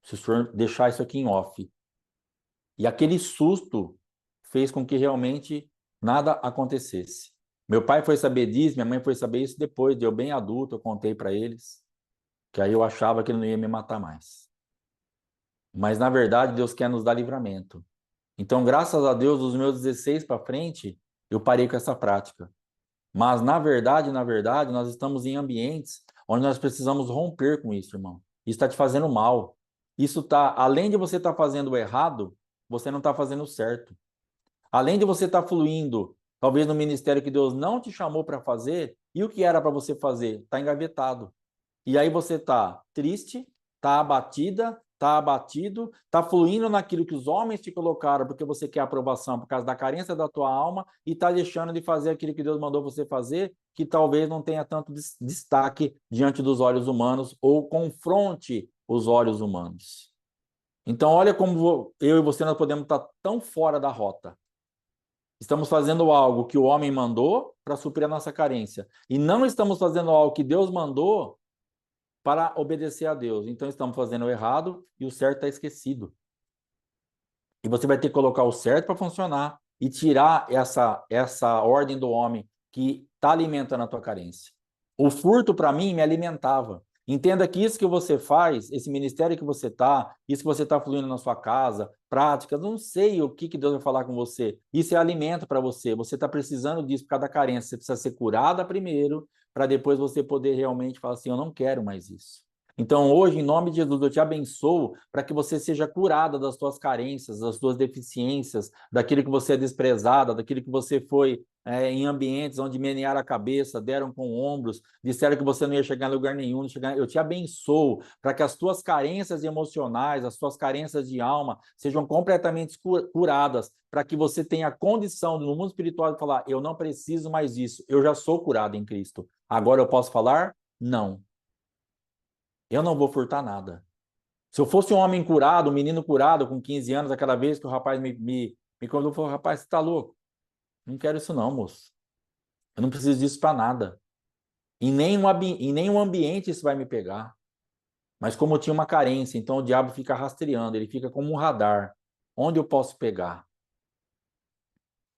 Speaker 1: Se o Senhor deixar isso aqui em off. E aquele susto fez com que realmente nada acontecesse. Meu pai foi saber disso, minha mãe foi saber isso depois, de eu bem adulto, eu contei para eles, que aí eu achava que ele não ia me matar mais. Mas na verdade, Deus quer nos dar livramento. Então, graças a Deus, dos meus 16 para frente, eu parei com essa prática. Mas, na verdade, nós estamos em ambientes onde nós precisamos romper com isso, irmão. Isso está te fazendo mal. Isso está, além de você estar fazendo o errado, você não está fazendo o certo. Além de você estar fluindo, talvez no ministério que Deus não te chamou para fazer, e o que era para você fazer? Está engavetado. E aí você está triste, está abatida, está abatido, está fluindo naquilo que os homens te colocaram porque você quer aprovação por causa da carência da tua alma e está deixando de fazer aquilo que Deus mandou você fazer, que talvez não tenha tanto destaque diante dos olhos humanos ou confronte os olhos humanos. Então, olha como eu e você nós podemos estar tão fora da rota. Estamos fazendo algo que o homem mandou para suprir a nossa carência. E não estamos fazendo algo que Deus mandou para obedecer a Deus. Então estamos fazendo o errado e o certo está esquecido. E você vai ter que colocar o certo para funcionar e tirar essa ordem do homem que está alimentando a tua carência. O furto, para mim, me alimentava. Entenda que isso que você faz, esse ministério que você está, isso que você está fluindo na sua casa, práticas, não sei o que Deus vai falar com você. Isso é alimento para você. Você está precisando disso por causa da carência. Você precisa ser curada primeiro, para depois você poder realmente falar assim, eu não quero mais isso. Então, hoje, em nome de Jesus, eu te abençoo para que você seja curada das suas carências, das suas deficiências, daquilo que você é desprezada, daquilo que você foi em ambientes onde menearam a cabeça, deram com ombros, disseram que você não ia chegar em lugar nenhum. Eu te abençoo para que as tuas carências emocionais, as tuas carências de alma sejam completamente curadas, para que você tenha a condição no mundo espiritual de falar, eu não preciso mais disso, eu já sou curado em Cristo. Agora eu posso falar? Não. Eu não vou furtar nada. Se eu fosse um homem curado, um menino curado com 15 anos, aquela vez que o rapaz me convidou, falou, rapaz, você tá louco? Não quero isso não, moço. Eu não preciso disso para nada. Em nenhum ambiente isso vai me pegar. Mas como eu tinha uma carência, então o diabo fica rastreando, ele fica como um radar. Onde eu posso pegar?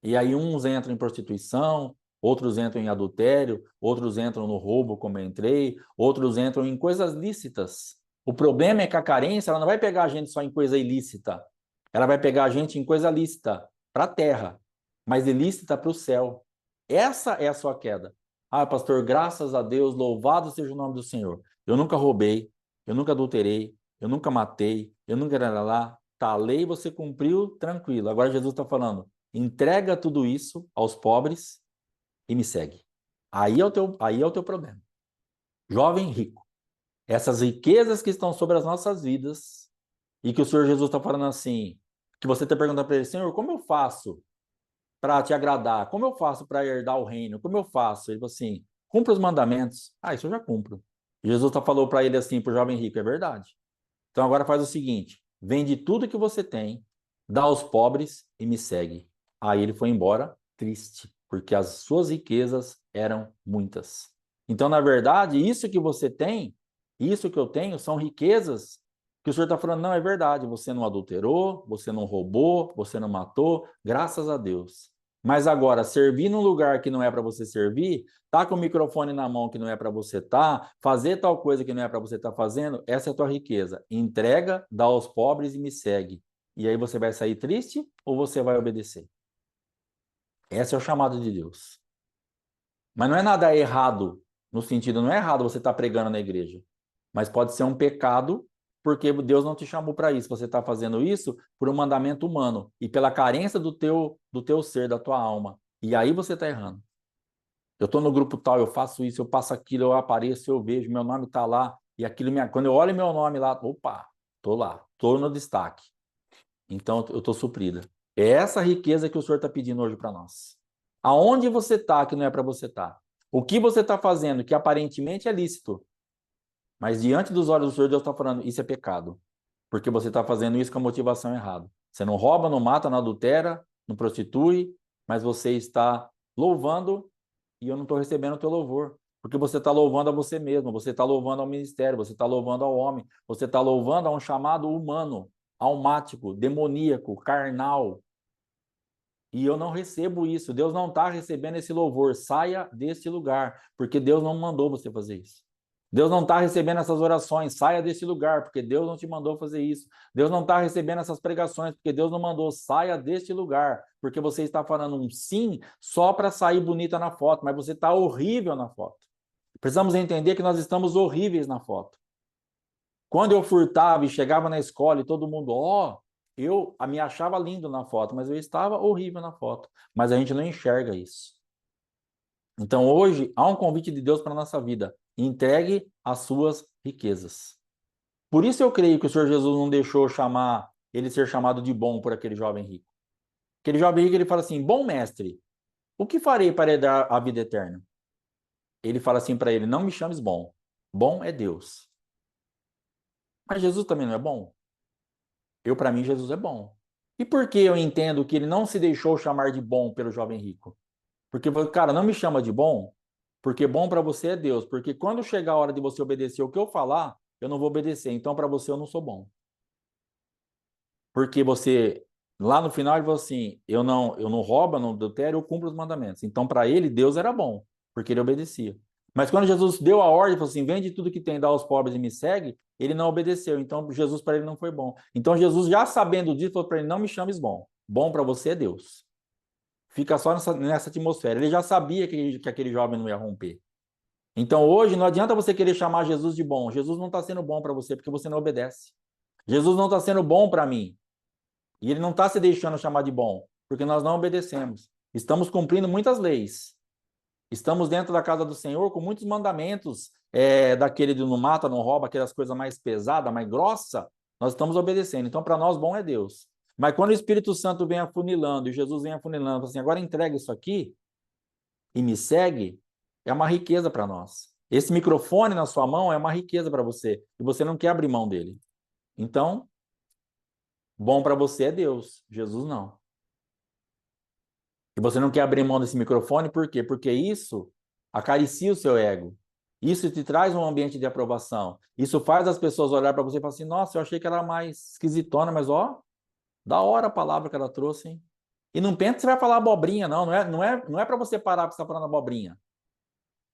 Speaker 1: E aí uns entram em prostituição, outros entram em adultério, outros entram no roubo, como eu entrei, outros entram em coisas lícitas. O problema é que a carência ela não vai pegar a gente só em coisa ilícita. Ela vai pegar a gente em coisa lícita para a terra, mas ilícita para o céu. Essa é a sua queda. Ah, pastor, graças a Deus, louvado seja o nome do Senhor. Eu nunca roubei, eu nunca adulterei, eu nunca matei, eu nunca era lá. Tá, a lei você cumpriu, tranquilo. Agora Jesus está falando, entrega tudo isso aos pobres e me segue. Aí é o teu problema. Jovem rico. Essas riquezas que estão sobre as nossas vidas e que o Senhor Jesus está falando assim, que você está perguntando para ele, Senhor, como eu faço para te agradar? Como eu faço para herdar o reino? Como eu faço? Ele falou assim, cumpra os mandamentos. Ah, isso eu já cumpro. Jesus falou para ele assim, para o jovem rico, é verdade. Então agora faz o seguinte, vende tudo que você tem, dá aos pobres e me segue. Aí ele foi embora triste, porque as suas riquezas eram muitas. Então, na verdade, isso que você tem, isso que eu tenho, são riquezas que o senhor está falando, não, é verdade, você não adulterou, você não roubou, você não matou, graças a Deus. Mas agora, servir num lugar que não é para você servir, tá com o microfone na mão que não é para você tá, fazer tal coisa que não é para você estar fazendo, essa é a tua riqueza. Entrega, dá aos pobres e me segue. E aí você vai sair triste ou você vai obedecer? Esse é o chamado de Deus. Mas não é nada errado, no sentido, não é errado você estar pregando na igreja, mas pode ser um pecado porque Deus não te chamou para isso. Você está fazendo isso por um mandamento humano e pela carência do teu ser, da tua alma. E aí você está errando. Eu estou no grupo tal, eu faço isso, eu passo aquilo, eu apareço, eu vejo, meu nome está lá, e aquilo quando eu olho meu nome lá, opa, estou lá, estou no destaque. Então eu estou suprida. É essa riqueza que o Senhor está pedindo hoje para nós. Aonde você está que não é para você estar? O que você está fazendo que aparentemente é lícito, mas diante dos olhos do Senhor, Deus está falando, isso é pecado. Porque você está fazendo isso com a motivação errada. Você não rouba, não mata, não adultera, não prostitui, mas você está louvando e eu não estou recebendo o teu louvor. Porque você está louvando a você mesmo, você está louvando ao ministério, você está louvando ao homem, você está louvando a um chamado humano, almático, demoníaco, carnal. E eu não recebo isso. Deus não está recebendo esse louvor. Saia desse lugar, porque Deus não mandou você fazer isso. Deus não está recebendo essas orações. Saia desse lugar, porque Deus não te mandou fazer isso. Deus não está recebendo essas pregações, porque Deus não mandou. Saia deste lugar, porque você está falando um sim só para sair bonita na foto, mas você está horrível na foto. Precisamos entender que nós estamos horríveis na foto. Quando eu furtava e chegava na escola e todo mundo, eu me achava lindo na foto, mas eu estava horrível na foto. Mas a gente não enxerga isso. Então hoje há um convite de Deus para a nossa vida. Entregue as suas riquezas. Por isso eu creio que o Senhor Jesus não deixou ele ser chamado de bom por aquele jovem rico. Aquele jovem rico ele fala assim: bom mestre, o que farei para herdar a vida eterna? Ele fala assim para ele: não me chames bom. Bom é Deus. Mas Jesus também não é bom? Para mim, Jesus é bom. E por que eu entendo que ele não se deixou chamar de bom pelo jovem rico? Porque, cara, não me chama de bom, porque bom para você é Deus. Porque quando chegar a hora de você obedecer o que eu falar, eu não vou obedecer. Então, para você, eu não sou bom. Porque você, lá no final, ele falou assim: eu não roubo, não adultero, eu cumpro os mandamentos. Então, para ele, Deus era bom, porque ele obedecia. Mas quando Jesus deu a ordem, falou assim, vende tudo que tem, dá aos pobres e me segue, ele não obedeceu. Então, Jesus para ele não foi bom. Então, Jesus, já sabendo disso, falou para ele, não me chames bom. Bom para você é Deus. Fica só nessa atmosfera. Ele já sabia que aquele jovem não ia romper. Então, hoje, não adianta você querer chamar Jesus de bom. Jesus não está sendo bom para você, porque você não obedece. Jesus não está sendo bom para mim. E ele não está se deixando chamar de bom, porque nós não obedecemos. Estamos cumprindo muitas leis. Estamos dentro da casa do Senhor com muitos mandamentos, daquele de não mata, não rouba, aquelas coisas mais pesadas, mais grossas, nós estamos obedecendo. Então, para nós, bom é Deus. Mas quando o Espírito Santo vem afunilando, e Jesus vem afunilando, assim, agora entrega isso aqui e me segue, é uma riqueza para nós. Esse microfone na sua mão é uma riqueza para você, e você não quer abrir mão dele. Então, bom para você é Deus, Jesus não. E você não quer abrir mão desse microfone, por quê? Porque isso acaricia o seu ego. Isso te traz um ambiente de aprovação. Isso faz as pessoas olhar para você e falar assim, nossa, eu achei que ela era mais esquisitona, mas ó, da hora a palavra que ela trouxe, hein? E não pensa que você vai falar abobrinha, não. Não é para você parar porque você está falando abobrinha.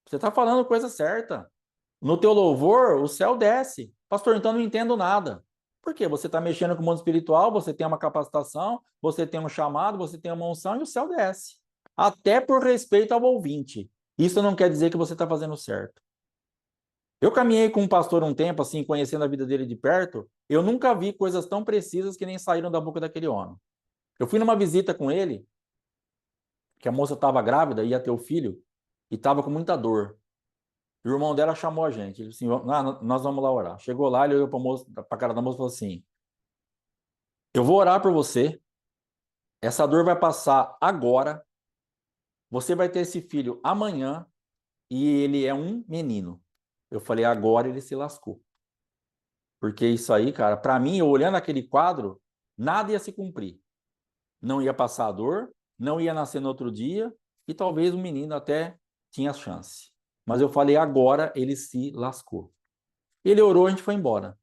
Speaker 1: Você está falando coisa certa. No teu louvor, o céu desce. Pastor, então não entendo nada. Por quê? Você está mexendo com o mundo espiritual, você tem uma capacitação, você tem um chamado, você tem uma unção e o céu desce. Até por respeito ao ouvinte. Isso não quer dizer que você está fazendo certo. Eu caminhei com um pastor um tempo, assim, conhecendo a vida dele de perto, eu nunca vi coisas tão precisas que nem saíram da boca daquele homem. Eu fui numa visita com ele, que a moça estava grávida, ia ter o filho, e estava com muita dor. E o irmão dela chamou a gente. Ele disse assim, nós vamos lá orar. Chegou lá, ele olhou para a cara da moça e falou assim, eu vou orar por você, essa dor vai passar agora, você vai ter esse filho amanhã, e ele é um menino. Eu falei, agora ele se lascou. Porque isso aí, cara, para mim, eu olhando aquele quadro, nada ia se cumprir. Não ia passar a dor, não ia nascer no outro dia, e talvez o menino até tinha chance. Mas eu falei, agora ele se lascou. Ele orou, a gente foi embora.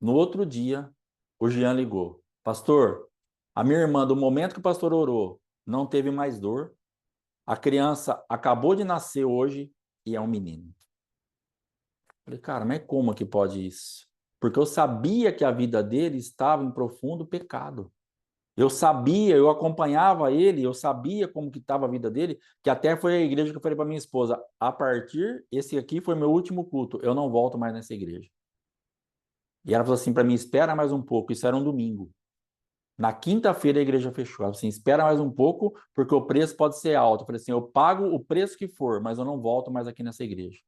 Speaker 1: No outro dia, o Jean ligou. Pastor, a minha irmã, do momento que o pastor orou, não teve mais dor. A criança acabou de nascer hoje e é um menino. Falei, cara, mas como que pode isso? Porque eu sabia que a vida dele estava em profundo pecado. Eu sabia, eu acompanhava ele, eu sabia como que estava a vida dele, que até foi a igreja que eu falei para minha esposa, esse aqui foi meu último culto, eu não volto mais nessa igreja. E ela falou assim para mim, espera mais um pouco, isso era um domingo. Na quinta-feira a igreja fechou. Ela falou assim, espera mais um pouco, porque o preço pode ser alto. Eu falei assim, eu pago o preço que for, mas eu não volto mais aqui nessa igreja.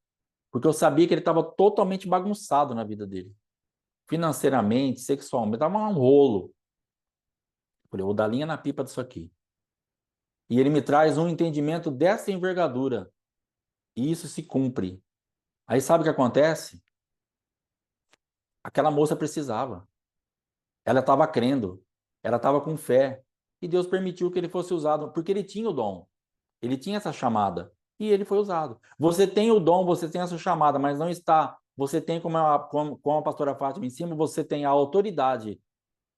Speaker 1: Porque eu sabia que ele estava totalmente bagunçado na vida dele. Financeiramente, sexualmente, estava um rolo. Eu falei, eu vou dar linha na pipa disso aqui. E ele me traz um entendimento dessa envergadura. E isso se cumpre. Aí sabe o que acontece? Aquela moça precisava. Ela estava crendo. Ela estava com fé. E Deus permitiu que ele fosse usado, porque ele tinha o dom. Ele tinha essa chamada. E ele foi usado. Você tem o dom, você tem essa chamada, mas não está. Você tem, como a pastora Fátima em cima, você tem a autoridade,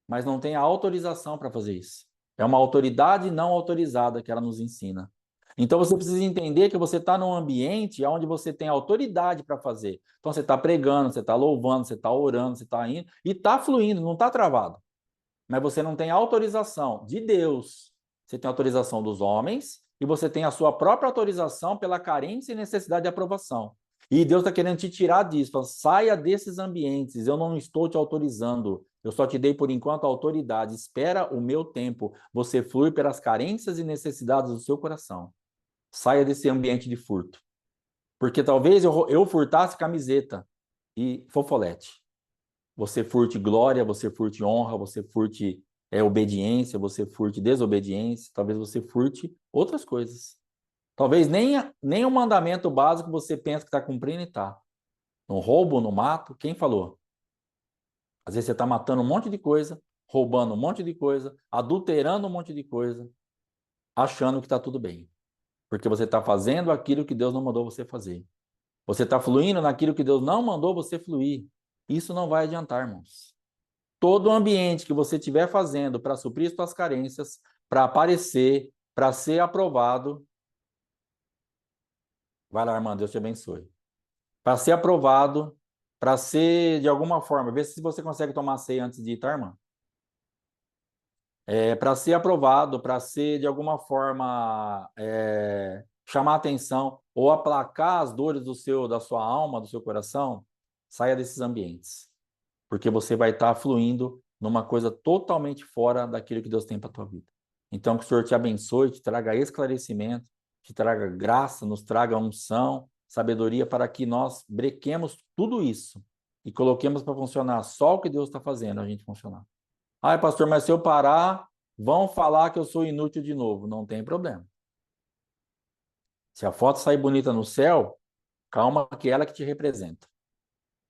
Speaker 1: mas não tem a autorização para fazer isso. É uma autoridade não autorizada que ela nos ensina. Então você precisa entender que você está num ambiente onde você tem autoridade para fazer. Então você está pregando, você está louvando, você está orando, você está indo e está fluindo, não está travado. Mas você não tem autorização de Deus. Você tem autorização dos homens e você tem a sua própria autorização pela carência e necessidade de aprovação. E Deus está querendo te tirar disso. Fala, saia desses ambientes. Eu não estou te autorizando. Eu só te dei por enquanto a autoridade. Espera o meu tempo. Você flui pelas carências e necessidades do seu coração. Saia desse ambiente de furto. Porque talvez eu furtasse camiseta e fofolete. Você furte glória, você furte honra, você furte obediência, você furte desobediência, talvez você furte outras coisas. Talvez nem o mandamento básico você pensa que está cumprindo e está. No roubo, no mato, quem falou? Às vezes você está matando um monte de coisa, roubando um monte de coisa, adulterando um monte de coisa, achando que está tudo bem. Porque você está fazendo aquilo que Deus não mandou você fazer. Você está fluindo naquilo que Deus não mandou você fluir. Isso não vai adiantar, irmãos. Todo o ambiente que você estiver fazendo para suprir suas carências, para aparecer, para ser aprovado, Vai lá, irmã, Deus te abençoe. Para ser aprovado, para ser de alguma forma, vê se você consegue tomar ceia antes de ir, tá, irmã? Para ser aprovado, para ser de alguma forma chamar atenção ou aplacar as dores da sua alma, do seu coração, saia desses ambientes, porque você vai estar fluindo numa coisa totalmente fora daquilo que Deus tem para a tua vida. Então, que o Senhor te abençoe, te traga esclarecimento, te traga graça, nos traga unção, sabedoria, para que nós brequemos tudo isso e coloquemos para funcionar só o que Deus está fazendo, a gente funcionar. Ai, pastor, mas se eu parar, vão falar que eu sou inútil de novo. Não tem problema. Se a foto sair bonita no céu, calma que é ela que te representa.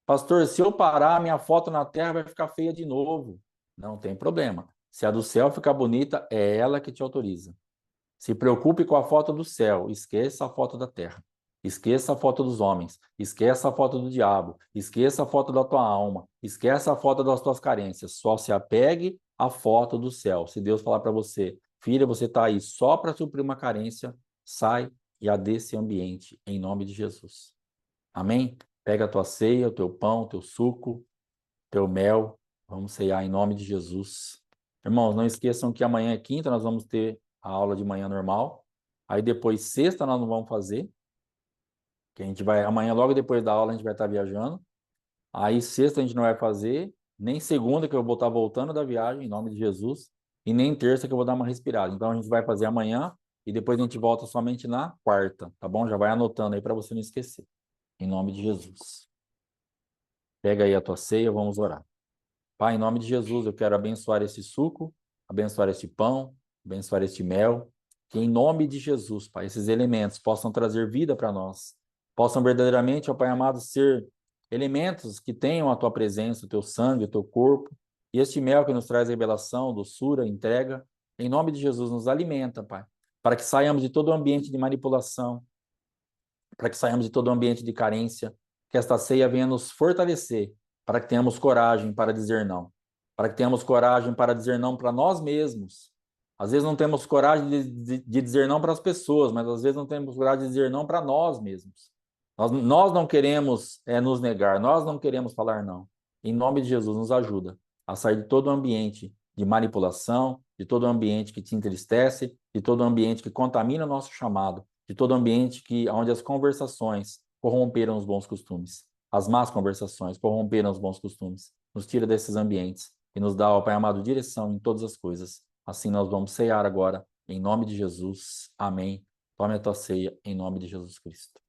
Speaker 1: Pastor, se eu parar, minha foto na terra vai ficar feia de novo. Não tem problema. Se a do céu ficar bonita, é ela que te autoriza. Se preocupe com a foto do céu, esqueça a foto da terra. Esqueça a foto dos homens, esqueça a foto do diabo, esqueça a foto da tua alma, esqueça a foto das tuas carências. Só se apegue à foto do céu. Se Deus falar para você, filha, você está aí só para suprir uma carência, sai e a desse ambiente, em nome de Jesus. Amém? Pega a tua ceia, o teu pão, o teu suco, teu mel. Vamos ceiar em nome de Jesus. Irmãos, não esqueçam que amanhã é quinta, nós vamos ter a aula de manhã normal. Aí depois, sexta, nós não vamos fazer, que a gente vai, amanhã, logo depois da aula, a gente vai estar viajando. Aí sexta a gente não vai fazer, nem segunda, que eu vou estar voltando da viagem, em nome de Jesus, e nem terça, que eu vou dar uma respirada. Então a gente vai fazer amanhã e depois a gente volta somente na quarta, tá bom? Já vai anotando aí para você não esquecer. Em nome de Jesus. Pega aí a tua ceia, vamos orar. Pai, em nome de Jesus, eu quero abençoar esse suco, abençoar este pão, abençoar este mel, que em nome de Jesus, Pai, esses elementos possam trazer vida para nós, possam verdadeiramente, ó Pai amado, ser elementos que tenham a tua presença, o teu sangue, o teu corpo, e este mel que nos traz revelação, doçura, entrega, em nome de Jesus, nos alimenta, Pai, para que saiamos de todo o ambiente de manipulação, para que saiamos de todo o ambiente de carência, que esta ceia venha nos fortalecer, para que tenhamos coragem para dizer não, para que tenhamos coragem para dizer não para nós mesmos. Às vezes não temos coragem de dizer não para as pessoas, mas às vezes não temos coragem de dizer não para nós mesmos. Nós não queremos nos negar, nós não queremos falar não. Em nome de Jesus, nos ajuda a sair de todo o ambiente de manipulação, de todo o ambiente que te entristece, de todo o ambiente que contamina o nosso chamado, de todo ambiente onde as conversações corromperam os bons costumes. As más conversações corromperam os bons costumes. Nos tira desses ambientes e nos dá, ó Pai amado, direção em todas as coisas. Assim nós vamos ceiar agora, em nome de Jesus. Amém. Tome a tua ceia, em nome de Jesus Cristo.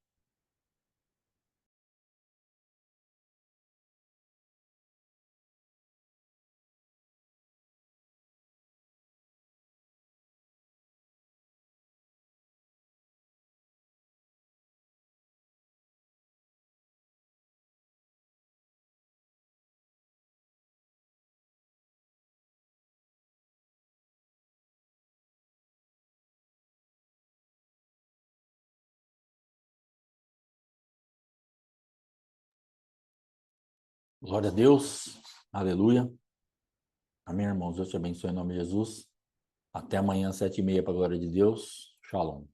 Speaker 1: Glória a Deus. Aleluia. Amém, irmãos. Deus te abençoe em nome de Jesus. Até amanhã, 7h30, para a glória de Deus. Shalom.